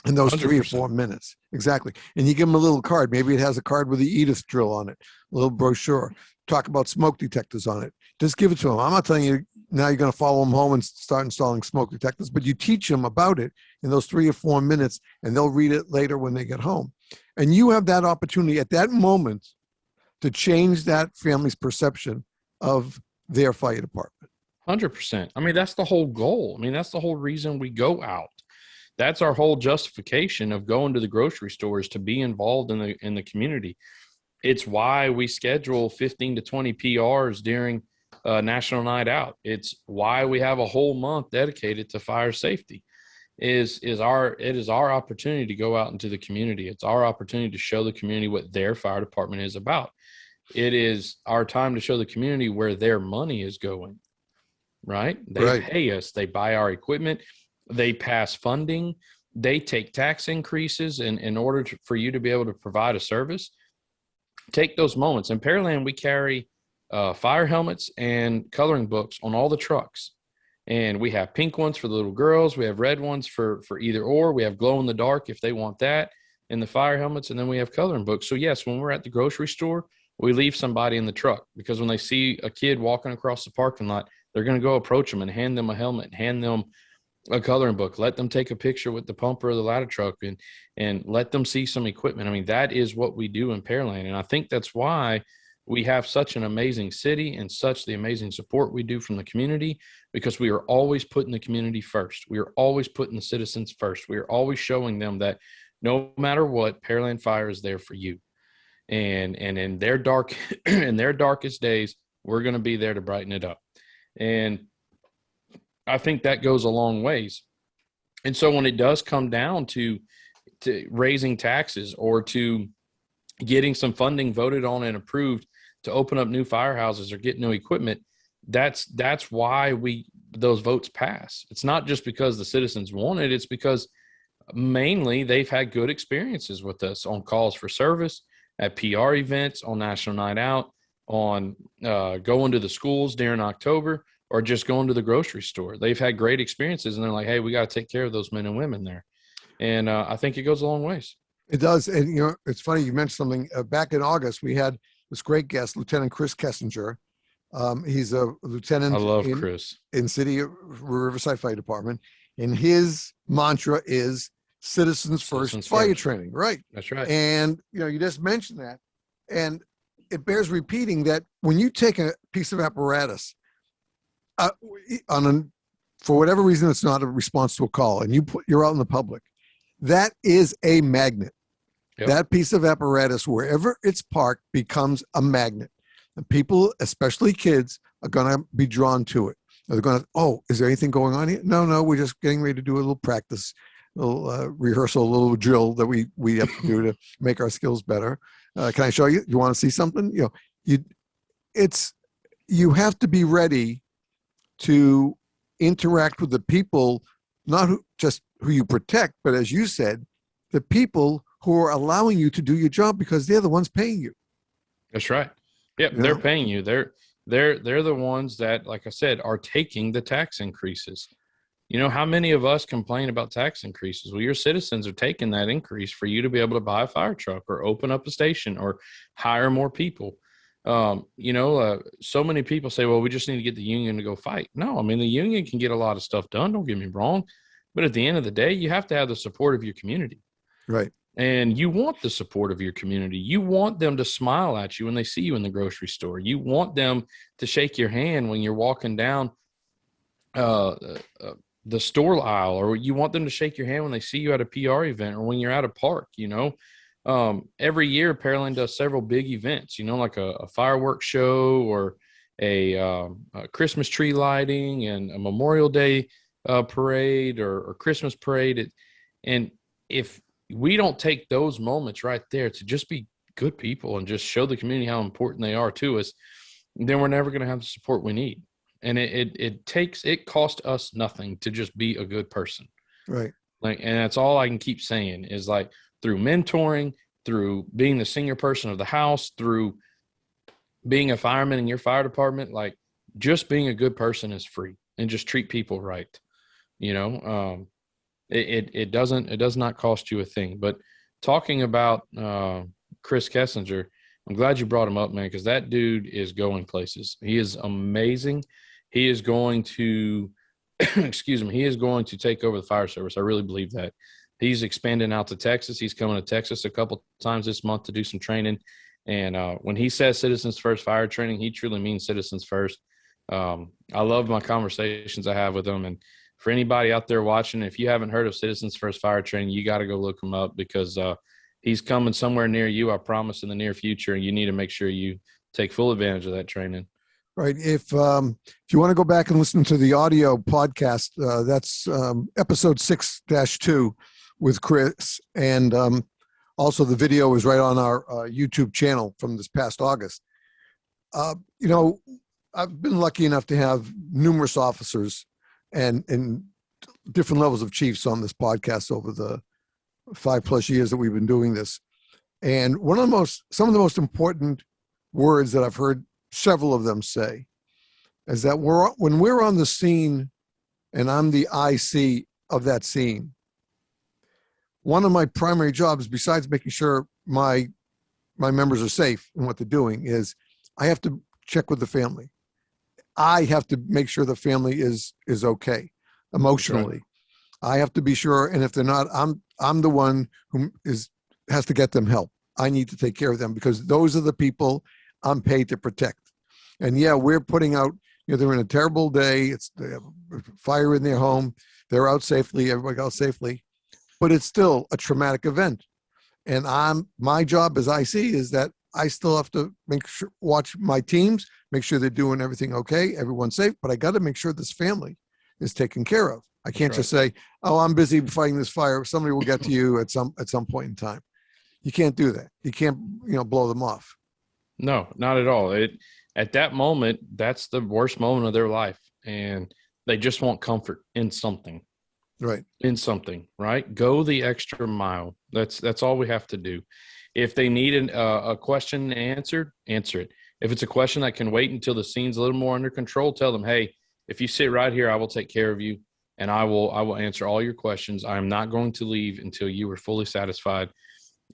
in those 3 or 4 minutes. Exactly. And you give them a little card. Maybe it has a card with the Edith drill on it, a little brochure. Talk about smoke detectors on it. Just give it to them. I'm not telling you now you're going to follow them home and start installing smoke detectors, but you teach them about it in those 3 or 4 minutes, and they'll read it later when they get home. And you have that opportunity at that moment to change that family's perception of their fire department. 100%. I mean, that's the whole goal. I mean, that's the whole reason we go out. That's our whole justification of going to the grocery stores, to be involved in the community. It's why we schedule 15 to 20 PRs during National Night Out. It's why we have a whole month dedicated to fire safety. It is our opportunity to go out into the community. It's our opportunity to show the community what their fire department is about. It is our time to show the community where their money is going, right? They pay us. They buy our equipment. They pass funding. They take tax increases in order for you to be able to provide a service. Take those moments. In Pearland, we carry fire helmets and coloring books on all the trucks. And we have pink ones for the little girls. We have red ones for either or. We have glow in the dark if they want that in the fire helmets. And then we have coloring books. So yes, when we're at the grocery store, we leave somebody in the truck, because when they see a kid walking across the parking lot, they're going to go approach them and hand them a helmet, hand them a coloring book, let them take a picture with the pumper of the ladder truck, and let them see some equipment. I mean, that is what we do in Pearland. And I think that's why we have such an amazing city and such the amazing support we do from the community, because we are always putting the community first. We are always putting the citizens first. We are always showing them that no matter what, Pearland Fire is there for you. And in their darkest days, we're going to be there to brighten it up. And I think that goes a long ways. And so when it does come down to raising taxes or to getting some funding voted on and approved to open up new firehouses or get new equipment, that's why those votes pass. It's not just because the citizens want it. It's because mainly they've had good experiences with us on calls for service, at PR events, on National Night Out, on going to the schools during October, or just going to the grocery store. They've had great experiences, and they're like, hey, we got to take care of those men and women there. And I think it goes a long ways. It does. And, you know, it's funny you mentioned something. Back in August, we had this great guest, Lieutenant Chris Kessinger. He's a lieutenant I love Chris. In City of Riverside Fire Department. And his mantra is citizens first fire training. Right. That's right. And, you know, you just mentioned that. And it bears repeating that when you take a piece of apparatus, for whatever reason, it's not a response to a call, and you're out in the public, that is a magnet. Yep. That piece of apparatus, wherever it's parked, becomes a magnet. And people, especially kids, are going to be drawn to it. They're going to, oh, is there anything going on here? No, we're just getting ready to do a little practice, a little rehearsal, a little drill that we have to do to make our skills better. Can I show you? You want to see something? You know, you have to be ready to interact with the people, not just who you protect, but as you said, the people who are allowing you to do your job, because they're the ones paying you. That's right. Yep, they're paying you. They're the ones that, like I said, are taking the tax increases. You know, how many of us complain about tax increases? Well, your citizens are taking that increase for you to be able to buy a fire truck or open up a station or hire more people. So many people say, well, we just need to get the union to go fight. No, I mean, the union can get a lot of stuff done. Don't get me wrong. But at the end of the day, you have to have the support of your community. Right. And you want the support of your community. You want them to smile at you when they see you in the grocery store. You want them to shake your hand when you're walking down the store aisle, or you want them to shake your hand when they see you at a PR event or when you're at a park, you know. Every year, Pearland does several big events, you know, like a fireworks show or a Christmas tree lighting and a Memorial Day parade or Christmas parade. And if we don't take those moments right there to just be good people and just show the community how important they are to us, then we're never going to have the support we need. And it costs us nothing to just be a good person. Right. And that's all I can keep saying is, like, through mentoring, through being the senior person of the house, through being a fireman in your fire department, like, just being a good person is free, and just treat people right. You know, it does not cost you a thing. But talking about Chris Kessinger, I'm glad you brought him up, man, because that dude is going places. He is amazing. He is going to, excuse me, he is going to take over the fire service. I really believe that. He's expanding out to Texas. He's coming to Texas a couple times this month to do some training. And when he says Citizens First fire training, he truly means Citizens First. I love my conversations I have with him. And for anybody out there watching, if you haven't heard of Citizens First fire training, you got to go look him up, because he's coming somewhere near you, I promise, in the near future. And you need to make sure you take full advantage of that training. Right. If you want to go back and listen to the audio podcast, that's episode 6-2 with Chris. And also the video is right on our YouTube channel from this past August. You know, I've been lucky enough to have numerous officers and different levels of chiefs on this podcast over the 5+ years that we've been doing this. And some of the most important words that I've heard several of them say is that when we're on the scene and I'm the IC of that scene, one of my primary jobs, besides making sure my members are safe in what they're doing, is I have to check with the family. I have to make sure the family is okay emotionally. Right. I have to be sure, and if they're not, I'm the one who has to get them help. I need to take care of them, because those are the people I'm paid to protect. And yeah, we're putting out, you know, they're in a terrible day. They have a fire in their home. They're out safely. Everybody got out safely, but it's still a traumatic event. And my job as IC is that I still have to watch my teams, make sure they're doing everything okay, everyone's safe, but I got to make sure this family is taken care of. I can't just say, oh, I'm busy fighting this fire. Somebody will get to you at some point in time. You can't do that. You can't, blow them off. No, not at all. At that moment, that's the worst moment of their life. And they just want comfort in something. Right. In something, right? Go the extra mile. That's all we have to do. If they need a question answered, answer it. If it's a question that can wait until the scene's a little more under control, tell them, hey, if you sit right here, I will take care of you, and I will answer all your questions. I am not going to leave until you are fully satisfied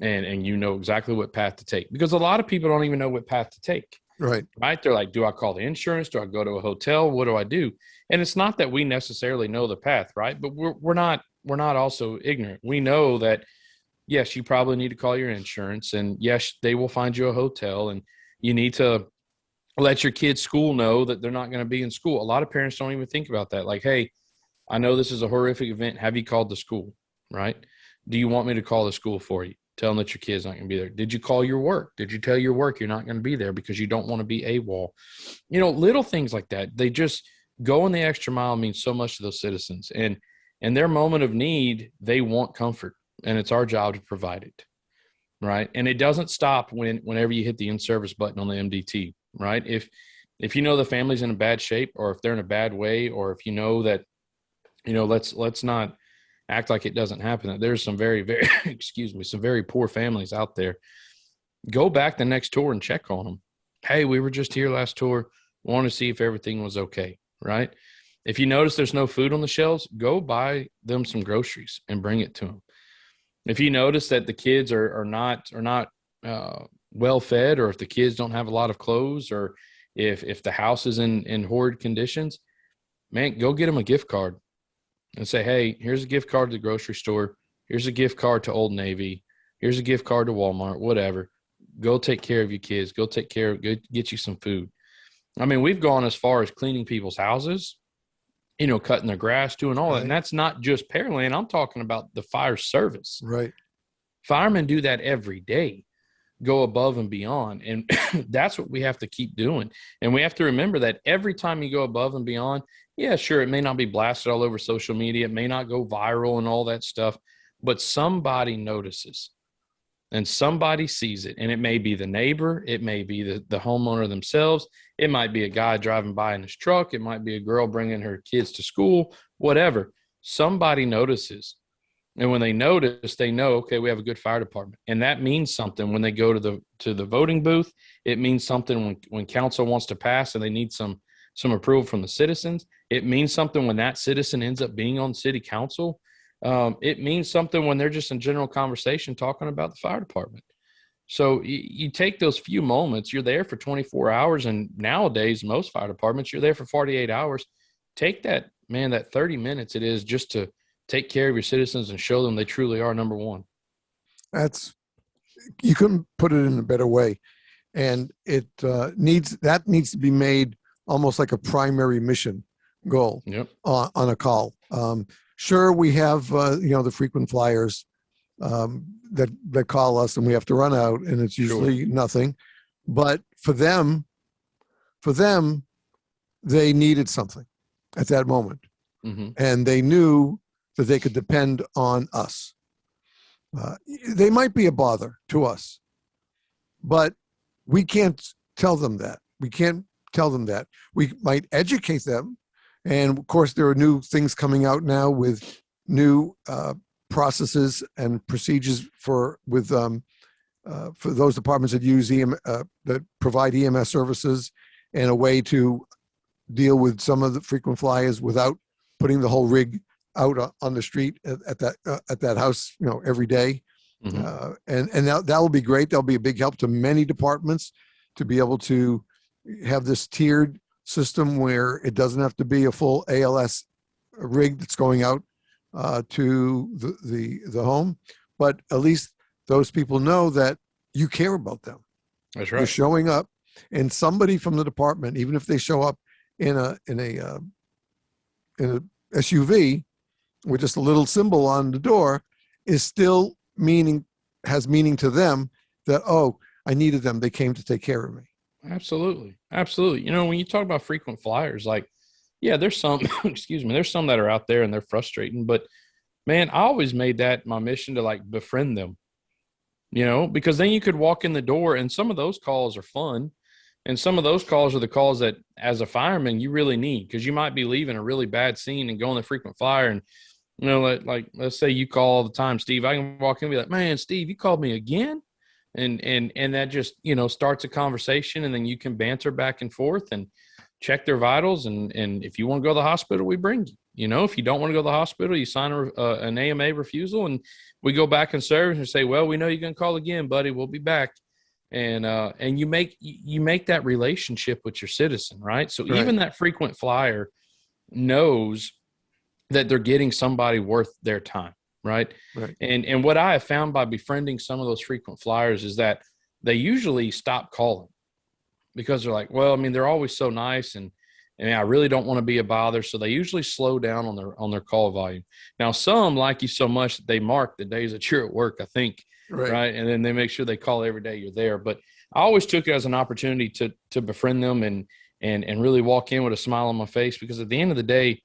and you know exactly what path to take. Because a lot of people don't even know what path to take. Right. Right? They're like, do I call the insurance? Do I go to a hotel? What do I do? And it's not that we necessarily know the path, right? But we're not also ignorant. We know that, yes, you probably need to call your insurance, and yes, they will find you a hotel, and you need to let your kids' school know that they're not going to be in school. A lot of parents don't even think about that. Like, hey, I know this is a horrific event. Have you called the school, right? Do you want me to call the school for you? Tell them that your kid's not going to be there. Did you call your work? Did you tell your work you're not going to be there because you don't want to be AWOL? Little things like that. They just going the extra mile means so much to those citizens. And in their moment of need, they want comfort, and it's our job to provide it, right? And it doesn't stop whenever you hit the in-service button on the MDT, right? If you know the family's in a bad shape, or if they're in a bad way, or if you know that, let's not act like it doesn't happen. There's some very, very, some very poor families out there. Go back the next tour and check on them. Hey, we were just here last tour. Want to see if everything was okay, right? If you notice there's no food on the shelves, go buy them some groceries and bring it to them. If you notice that the kids are not well fed, or if the kids don't have a lot of clothes, or if the house is in horrid conditions, man, go get them a gift card and say, hey, here's a gift card to the grocery store. Here's a gift card to Old Navy. Here's a gift card to Walmart, whatever. Go take care of your kids. Go get you some food. I mean, we've gone as far as cleaning people's houses, cutting their grass, doing all that. And that's not just Pearland. I'm talking about the fire service. Right. Firemen do that every day, go above and beyond. And that's what we have to keep doing. And we have to remember that every time you go above and beyond, yeah, sure, it may not be blasted all over social media. It may not go viral and all that stuff, but somebody notices and somebody sees it. And it may be the neighbor. It may be the homeowner themselves. It might be a guy driving by in his truck. It might be a girl bringing her kids to school, whatever. Somebody notices. And when they notice, they know, okay, we have a good fire department. And that means something when they go to the voting booth. It means something when council wants to pass and they need some some approval from the citizens. It means something when that citizen ends up being on city council. It means something when they're just in general conversation talking about the fire department. So you take those few moments, you're there for 24 hours. And nowadays, most fire departments, you're there for 48 hours. Take that, man, that 30 minutes it is just to take care of your citizens and show them they truly are number one. You couldn't put it in a better way. And it needs to be made almost like a primary mission goal. Yep. On a call. Sure, we have the frequent flyers that call us, and we have to run out, and it's usually nothing. But for them, they needed something at that moment, and they knew that they could depend on us. They might be a bother to us, but we can't tell them that. We can't tell them that. We might educate them. And of course, there are new things coming out now with new processes and procedures for those departments that use that provide EMS services, and a way to deal with some of the frequent flyers without putting the whole rig out on the street at that house, every day. And that will be great. That'll be a big help to many departments to be able to have this tiered system where it doesn't have to be a full ALS rig that's going out to the home, but at least those people know that you care about them. That's right. You're showing up, and somebody from the department, even if they show up in a SUV with just a little symbol on the door, is still has meaning to them that, oh, I needed them. They came to take care of me. Absolutely. Absolutely. When you talk about frequent flyers, like, yeah, there's some, there's some that are out there and they're frustrating, but man, I always made that my mission to like befriend them, because then you could walk in the door, and some of those calls are fun. And some of those calls are the calls that as a fireman, you really need, because you might be leaving a really bad scene and going to frequent flyer. And, like, let's say you call all the time, Steve, I can walk in and be like, man, Steve, you called me again. And that just, starts a conversation, and then you can banter back and forth and check their vitals. And if you want to go to the hospital, we bring you, if you don't want to go to the hospital, you sign an AMA refusal, and we go back in service and say, well, we know you're going to call again, buddy. We'll be back. And you make that relationship with your citizen, right? So right. Even that frequent flyer knows that they're getting somebody worth their time. Right. And what I have found by befriending some of those frequent flyers is that they usually stop calling, because they're like, well, they're always so nice, and I really don't want to be a bother. So they usually slow down on their call volume. Now, some like you so much that they mark the days that you're at work, I think. Right. And then they make sure they call every day you're there. But I always took it as an opportunity to befriend them and really walk in with a smile on my face, because at the end of the day,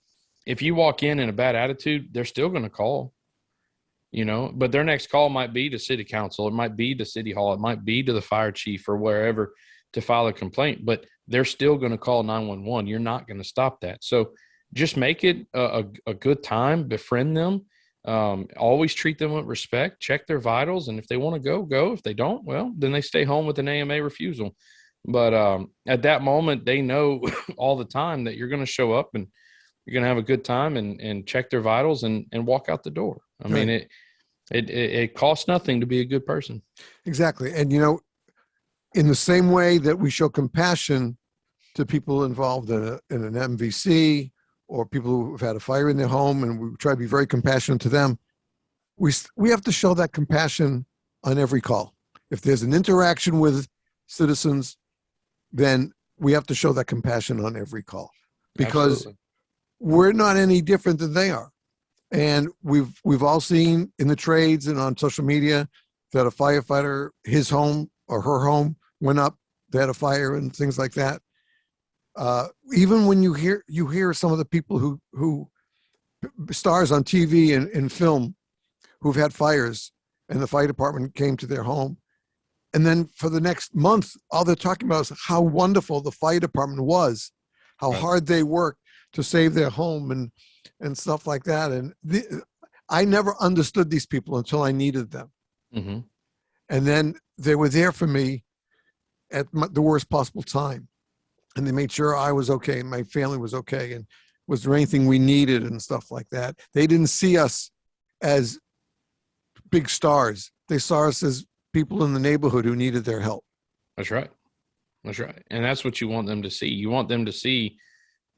if you walk in a bad attitude, they're still going to call. But their next call might be to city council. It might be to city hall. It might be to the fire chief or wherever to file a complaint, but they're still going to call 911. You're not going to stop that. So just make it a good time, befriend them, always treat them with respect, check their vitals. And if they want to go. If they don't, well, then they stay home with an AMA refusal. But at that moment, they know all the time that you're going to show up and you're going to have a good time and check their vitals and walk out the door. I mean, it costs nothing to be a good person. Exactly. And, in the same way that we show compassion to people involved in an MVC or people who have had a fire in their home, and we try to be very compassionate to them, we have to show that compassion on every call. If there's an interaction with citizens, then we have to show that compassion on every call, because Absolutely. We're not any different than they are. And we've all seen in the trades and on social media that a firefighter, his home or her home went up, they had a fire and things like that. Even when you hear some of the people who stars on TV and film who've had fires, and the fire department came to their home, and then for the next month, all they're talking about is how wonderful the fire department was, how hard they worked to save their home and stuff like that. And I never understood these people until I needed them. Mm-hmm. And then they were there for me at the worst possible time. and they made sure I was okay and my family was okay. And was there anything we needed and stuff like that? They didn't see us as big stars. They saw us as people in the neighborhood who needed their help. That's right. That's right. And that's what you want them to see. You want them to see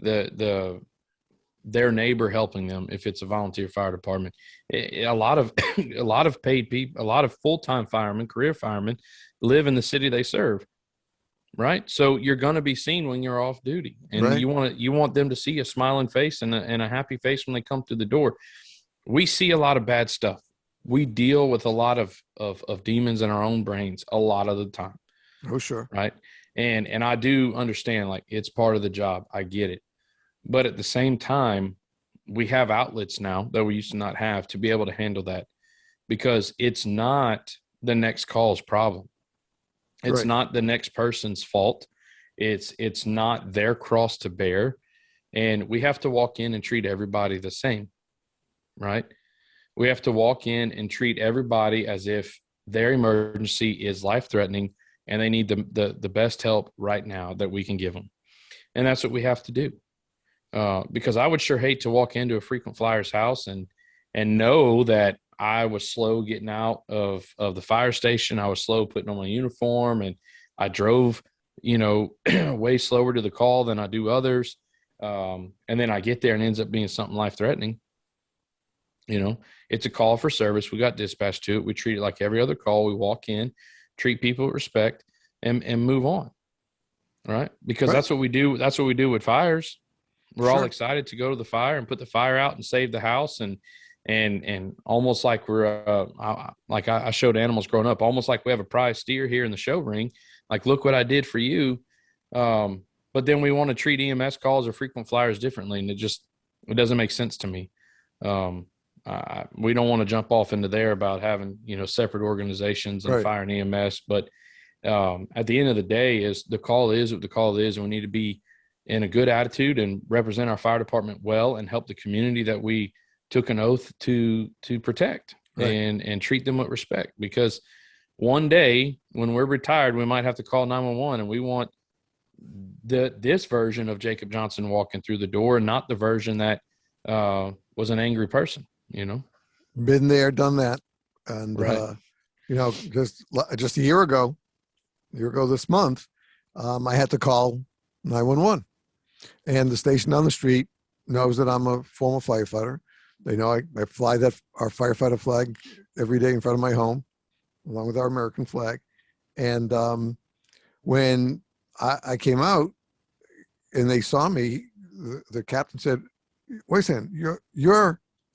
their neighbor helping them. If it's a volunteer fire department, a lot of a lot of paid people, a lot of full-time firemen, career firemen, live in the city they serve. Right. So you're going to be seen when you're off duty, and Right. you want them to see a smiling face and a happy face when they come through the door. We see a lot of bad stuff. We deal with a lot of demons in our own brains a lot of the time. Oh, sure. Right. And I do understand, like, it's part of the job. I get it. But at the same time, we have outlets now that we used to not have to be able to handle that, because it's not the next call's problem. It's Right. not the next person's fault. It's not their cross to bear. And we have to walk in and treat everybody the same, right? We have to walk in and treat everybody as if their emergency is life-threatening and they need the best help right now that we can give them. And that's what we have to do. Because I would sure hate to walk into a frequent flyer's house and know that I was slow getting out of the fire station. I was slow putting on my uniform, and I drove, way slower to the call than I do others. And then I get there and it ends up being something life-threatening. It's a call for service. We got dispatched to it. We treat it like every other call. We walk in, treat people with respect, and move on. Right? Because Right. that's what we do. That's what we do with fires. We're all Sure. excited to go to the fire and put the fire out and save the house, and almost like we're like I showed animals growing up, almost like we have a prize steer here in the show ring. Like, look what I did for you. But then we want to treat EMS calls or frequent flyers differently, and it doesn't make sense to me. We don't want to jump off into there about having separate organizations and Right. fire and EMS, but at the end of the day, is the call is what the call is, and we need to be in a good attitude and represent our fire department well and help the community that we took an oath to protect. Right. and treat them with respect, because one day when we're retired, we might have to call 911, and we want this version of Jacob Johnson walking through the door, and not the version that was an angry person. Been there, done that. And, right. Just a year ago this month, I had to call 911, and the station down the street knows that I'm a former firefighter. They know I fly our firefighter flag every day in front of my home, along with our American flag. And when I came out and they saw me, the captain said, "Wait a second, you're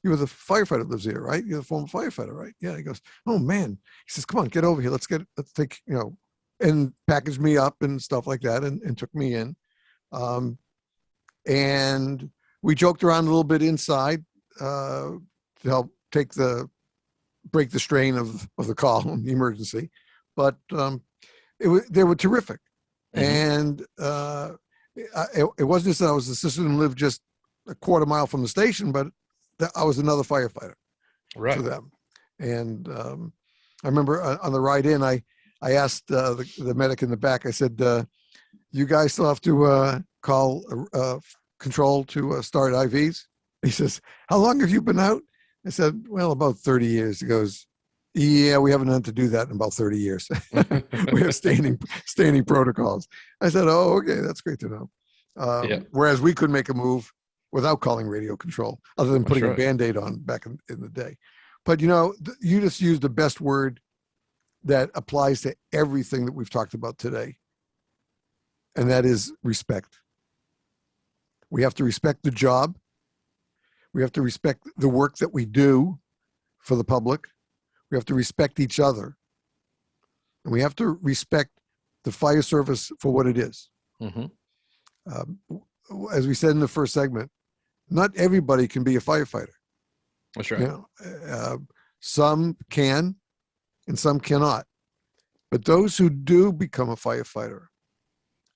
the firefighter that lives here, right? You're the former firefighter, right?" Yeah. He goes, "Oh man." He says, "Come on, get over here. Let's take, and packaged me up and stuff like that, and took me in. And we joked around a little bit inside to help break the strain of the call, the emergency. But they were terrific. Mm-hmm. And it wasn't just that I was the assistant and lived just a quarter mile from the station, but I was another firefighter to them. And I remember on the ride in, I asked the medic in the back, I said, "You guys still have to call control to start IVs?" He says, "How long have you been out?" I said, "Well, about 30 years. He goes, "Yeah, we haven't had to do that in about 30 years. We have standing protocols." I said, "Oh, okay, that's great to know." Whereas we could make a move without calling radio control, other than putting a Band-Aid on back in the day. But, you just used the best word that applies to everything that we've talked about today, and that is respect. We have to respect the job. We have to respect the work that we do for the public. We have to respect each other. And we have to respect the fire service for what it is. Mm-hmm. As we said in the first segment, not everybody can be a firefighter. That's right. Some can and some cannot. But those who do become a firefighter,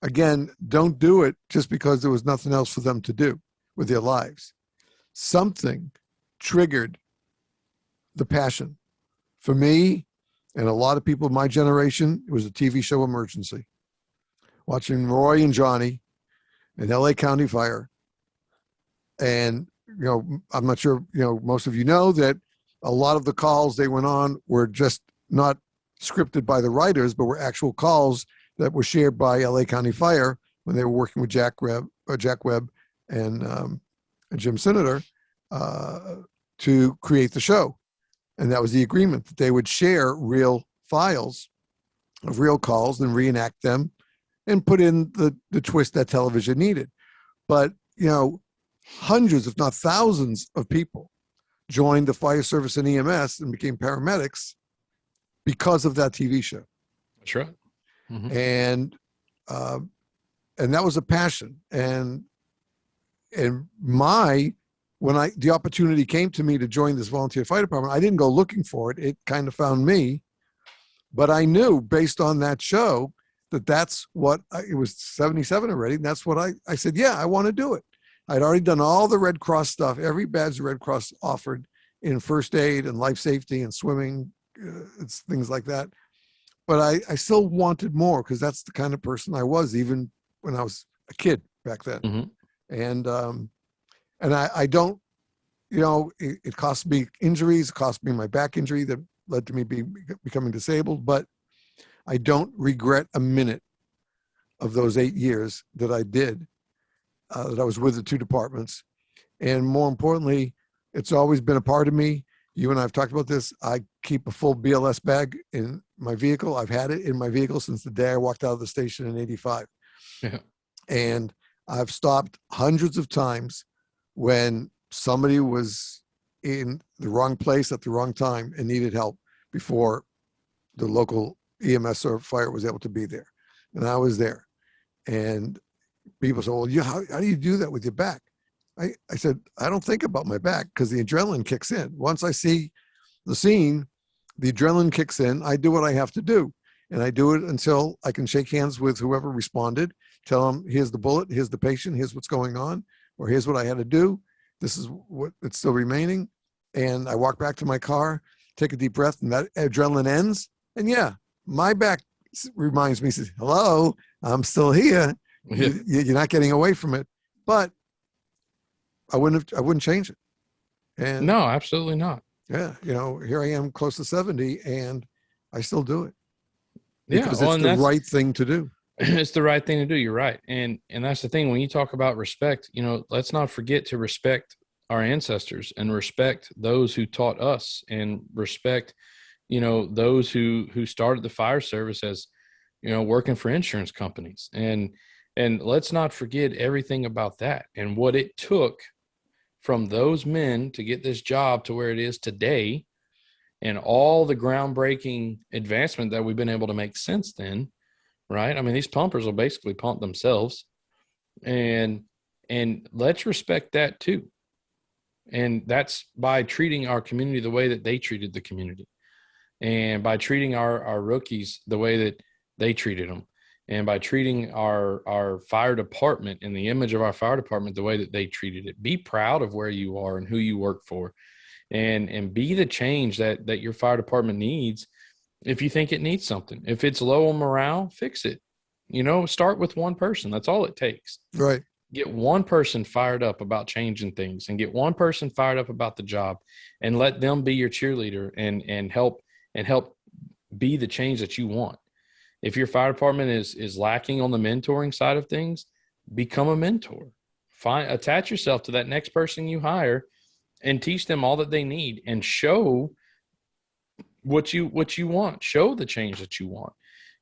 again, don't do it just because there was nothing else for them to do with their lives. Something triggered the passion. For me and a lot of people of my generation, it was a TV show Emergency. Watching Roy and Johnny an LA County fire. And, I'm not sure, most of you know that a lot of the calls they went on were just not scripted by the writers, but were actual calls that were shared by LA County Fire when they were working with Jack Webb and Jim Senator to create the show. And that was the agreement, that they would share real files of real calls and reenact them and put in the twist that television needed. But, hundreds, if not thousands of people joined the fire service and EMS and became paramedics because of that TV show. That's right. Mm-hmm. And that was a passion. And when the opportunity came to me to join this volunteer fire department, I didn't go looking for it. It kind of found me, but I knew based on that show that's what it was 77 already. And that's what I said, yeah, I want to do it. I'd already done all the Red Cross stuff, every badge the Red Cross offered in first aid and life safety and swimming, things like that. But I still wanted more, because that's the kind of person I was, even when I was a kid back then. Mm-hmm. And I don't, it cost me injuries, it cost me my back injury that led to me becoming disabled, but I don't regret a minute of those 8 years that I did, that I was with the two departments. And more importantly, it's always been a part of me. You and I have talked about this. I keep a full BLS bag in my vehicle. I've had it in my vehicle since the day I walked out of the station in 85. Yeah. And I've stopped hundreds of times when somebody was in the wrong place at the wrong time and needed help before the local EMS or fire was able to be there. And I was there. And people said, well, how do you do that with your back? I said, I don't think about my back, because the adrenaline kicks in. Once I see the scene, the adrenaline kicks in. I do what I have to do. And I do it until I can shake hands with whoever responded, tell them, here's the bullet, here's the patient, here's what's going on, or here's what I had to do. This is what it's still remaining. And I walk back to my car, take a deep breath, and that adrenaline ends. And yeah, my back reminds me, says, hello, I'm still here. Yeah. You're not getting away from it. But I wouldn't change it. And no, absolutely not. Yeah. Here I am close to 70 and I still do it. Yeah. Because it's the right thing to do. It's the right thing to do. You're right. And that's the thing, when you talk about respect, let's not forget to respect our ancestors and respect those who taught us, and respect, those who started the fire service as, working for insurance companies. And let's not forget everything about that and what it took from those men to get this job to where it is today, and all the groundbreaking advancement that we've been able to make since then, right? I mean, these pumpers will basically pump themselves, and let's respect that too. And that's by treating our community the way that they treated the community, and by treating our rookies the way that they treated them, and by treating our fire department and the image of our fire department the way that they treated it. Be proud of where you are and who you work for, and be the change that your fire department needs. If you think it needs something, if it's low on morale, fix it. Start with one person. That's all it takes. Right. Get one person fired up about changing things, and get one person fired up about the job, and let them be your cheerleader and help be the change that you want. If your fire department is lacking on the mentoring side of things, become a mentor. Attach yourself to that next person you hire and teach them all that they need, and show what you want. Show the change that you want,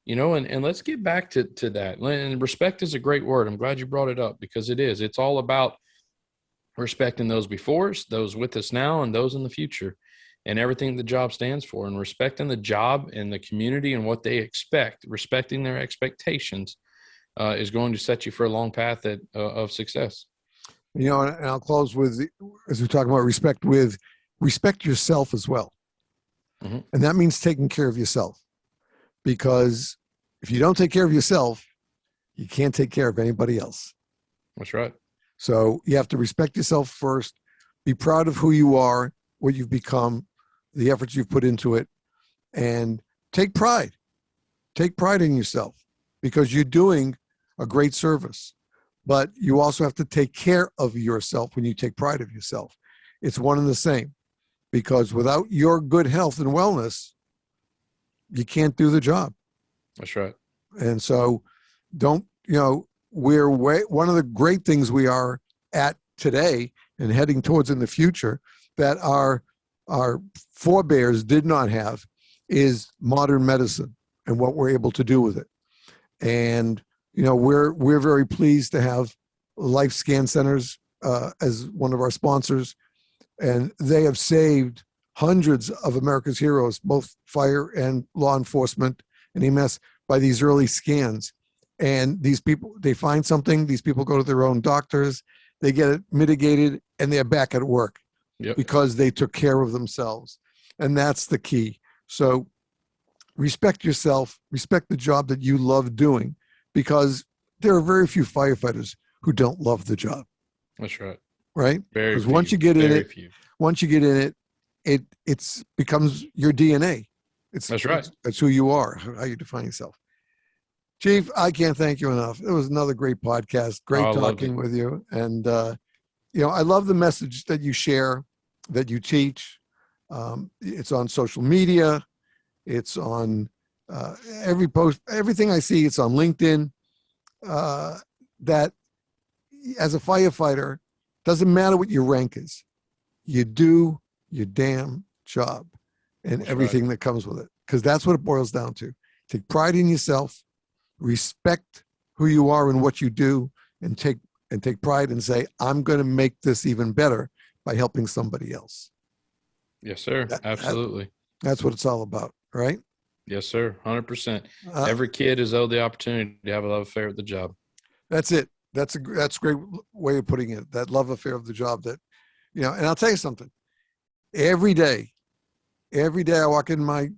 and let's get back to that. And respect is a great word. I'm glad you brought it up, because it is. It's all about respecting those before us, those with us now, and those in the future, and everything the job stands for, and respecting the job and the community and what they expect. Respecting their expectations is going to set you for a long path of success. And I'll close with, as we talk about respect yourself as well. Mm-hmm. And that means taking care of yourself, because if you don't take care of yourself, you can't take care of anybody else. That's right. So you have to respect yourself first, be proud of who you are, what you've become, the efforts you've put into it, and take pride. Take pride in yourself, because you're doing a great service. but you also have to take care of yourself when you take pride of yourself. It's one and the same, because without your good health and wellness, you can't do the job. That's right. And so don't, one of the great things we are at today and heading towards in the future that our forebears did not have is modern medicine and what we're able to do with it. And, we're very pleased to have Life Scan Centers as one of our sponsors, and they have saved hundreds of America's heroes, both fire and law enforcement and EMS, by these early scans. And these people, they find something, these people go to their own doctors, they get it mitigated, and they're back at work because they took care of themselves. And that's the key. So respect yourself, respect the job that you love doing, because there are very few firefighters who don't love the job. That's right. Right? Very Because few. once you get in Very it, few. once you get in it, it becomes your DNA. That's right. It's who you are, how you define yourself. Chief, I can't thank you enough. It was another great podcast. Great talking with you. And, I love the message that you share, that you teach. It's on social media. It's on every post, everything I see. It's on LinkedIn. That as a firefighter, doesn't matter what your rank is. You do your damn job and That's everything right. that comes with it. Because that's what it boils down to. Take pride in yourself, respect who you are and what you do, and take pride and say, I'm going to make this even better by helping somebody else. Yes, sir. Absolutely. That's what it's all about, right? Yes, sir. 100%. Every kid is owed the opportunity to have a love affair with the job. That's it. That's a great way of putting it. That love affair of the job that, and I'll tell you something. Every day I walk in my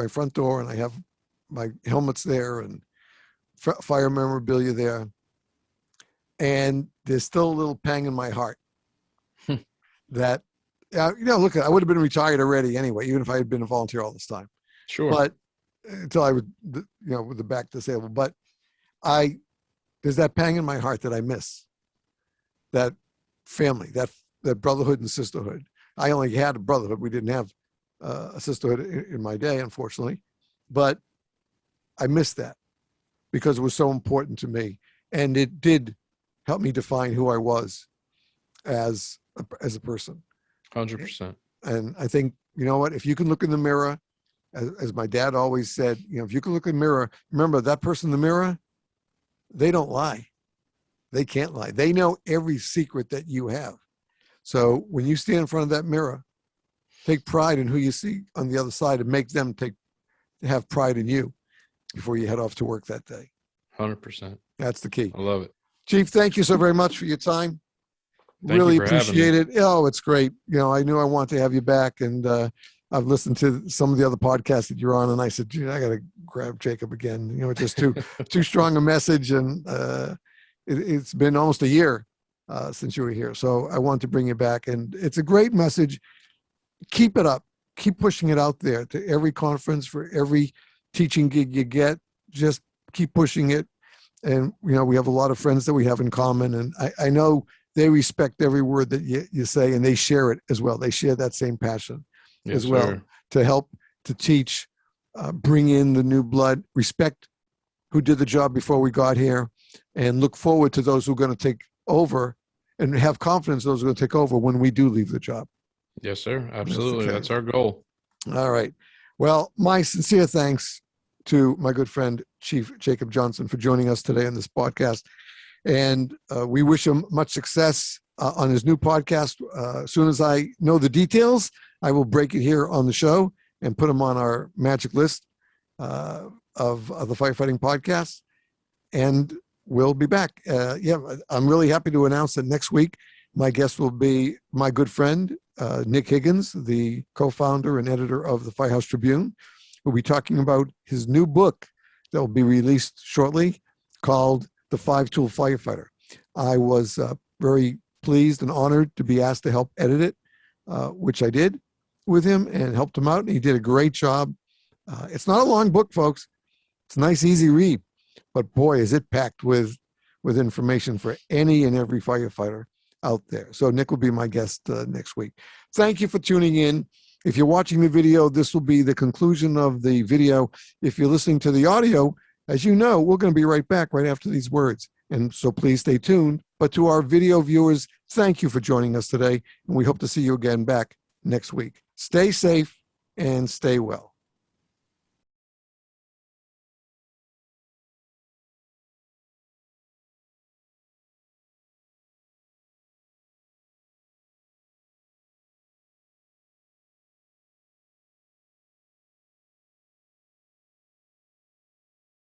front door and I have my helmets there and fire memorabilia there. And there's still a little pang in my heart that, look, I would have been retired already anyway, even if I had been a volunteer all this time. Sure. But until I was, with the back disabled. But there's that pang in my heart that I miss. That family, that brotherhood and sisterhood. I only had a brotherhood. We didn't have a sisterhood in my day, unfortunately. But I miss that because it was so important to me. And it did help me define who I was as a person. 100%. And I think, what, if you can look in the mirror, as my dad always said, if you can look in the mirror, remember that person in the mirror, they don't lie. They can't lie. They know every secret that you have. So when you stand in front of that mirror, take pride in who you see on the other side and make them have pride in you before you head off to work that day. 100%. That's the key. I love it. Chief, thank you so very much for your time. Thank really you for appreciate having it. Oh, it's great. I knew I wanted to have you back, and I've listened to some of the other podcasts that you're on, and I said, gee, I got to grab Jacob again. It's just too strong a message, and it's been almost a year since you were here. So I wanted to bring you back, and it's a great message. Keep it up. Keep pushing it out there to every conference, for every teaching gig you get. Just keep pushing it. And, we have a lot of friends that we have in common, and I know they respect every word that you say, and they share it as well. They share that same passion as well, sir. to help, to teach, bring in the new blood, respect who did the job before we got here, and look forward to those who are going to take over, and have confidence those who are going to take over when we do leave the job. Yes, sir. Absolutely. That's our goal. All right. Well, my sincere thanks to my good friend, Chief Jacob Johnson, for joining us today on this podcast. And we wish him much success on his new podcast. As soon as I know the details, I will break it here on the show and put him on our magic list of the firefighting podcast. And we'll be back. I'm really happy to announce that next week, my guest will be my good friend, Nick Higgins, the co-founder and editor of the Firehouse Tribune. We'll be talking about his new book that will be released shortly called The Five-Tool Firefighter. I was very pleased and honored to be asked to help edit it, which I did with him and helped him out. And he did a great job. It's not a long book, folks. It's a nice, easy read. But boy, is it packed with with information for any and every firefighter out there. So Nick will be my guest next week. Thank you for tuning in. If you're watching the video, this will be the conclusion of the video. If you're listening to the audio, as you know, we're going to be right back right after these words. And so please stay tuned. But to our video viewers, thank you for joining us today. And we hope to see you again back next week. Stay safe and stay well.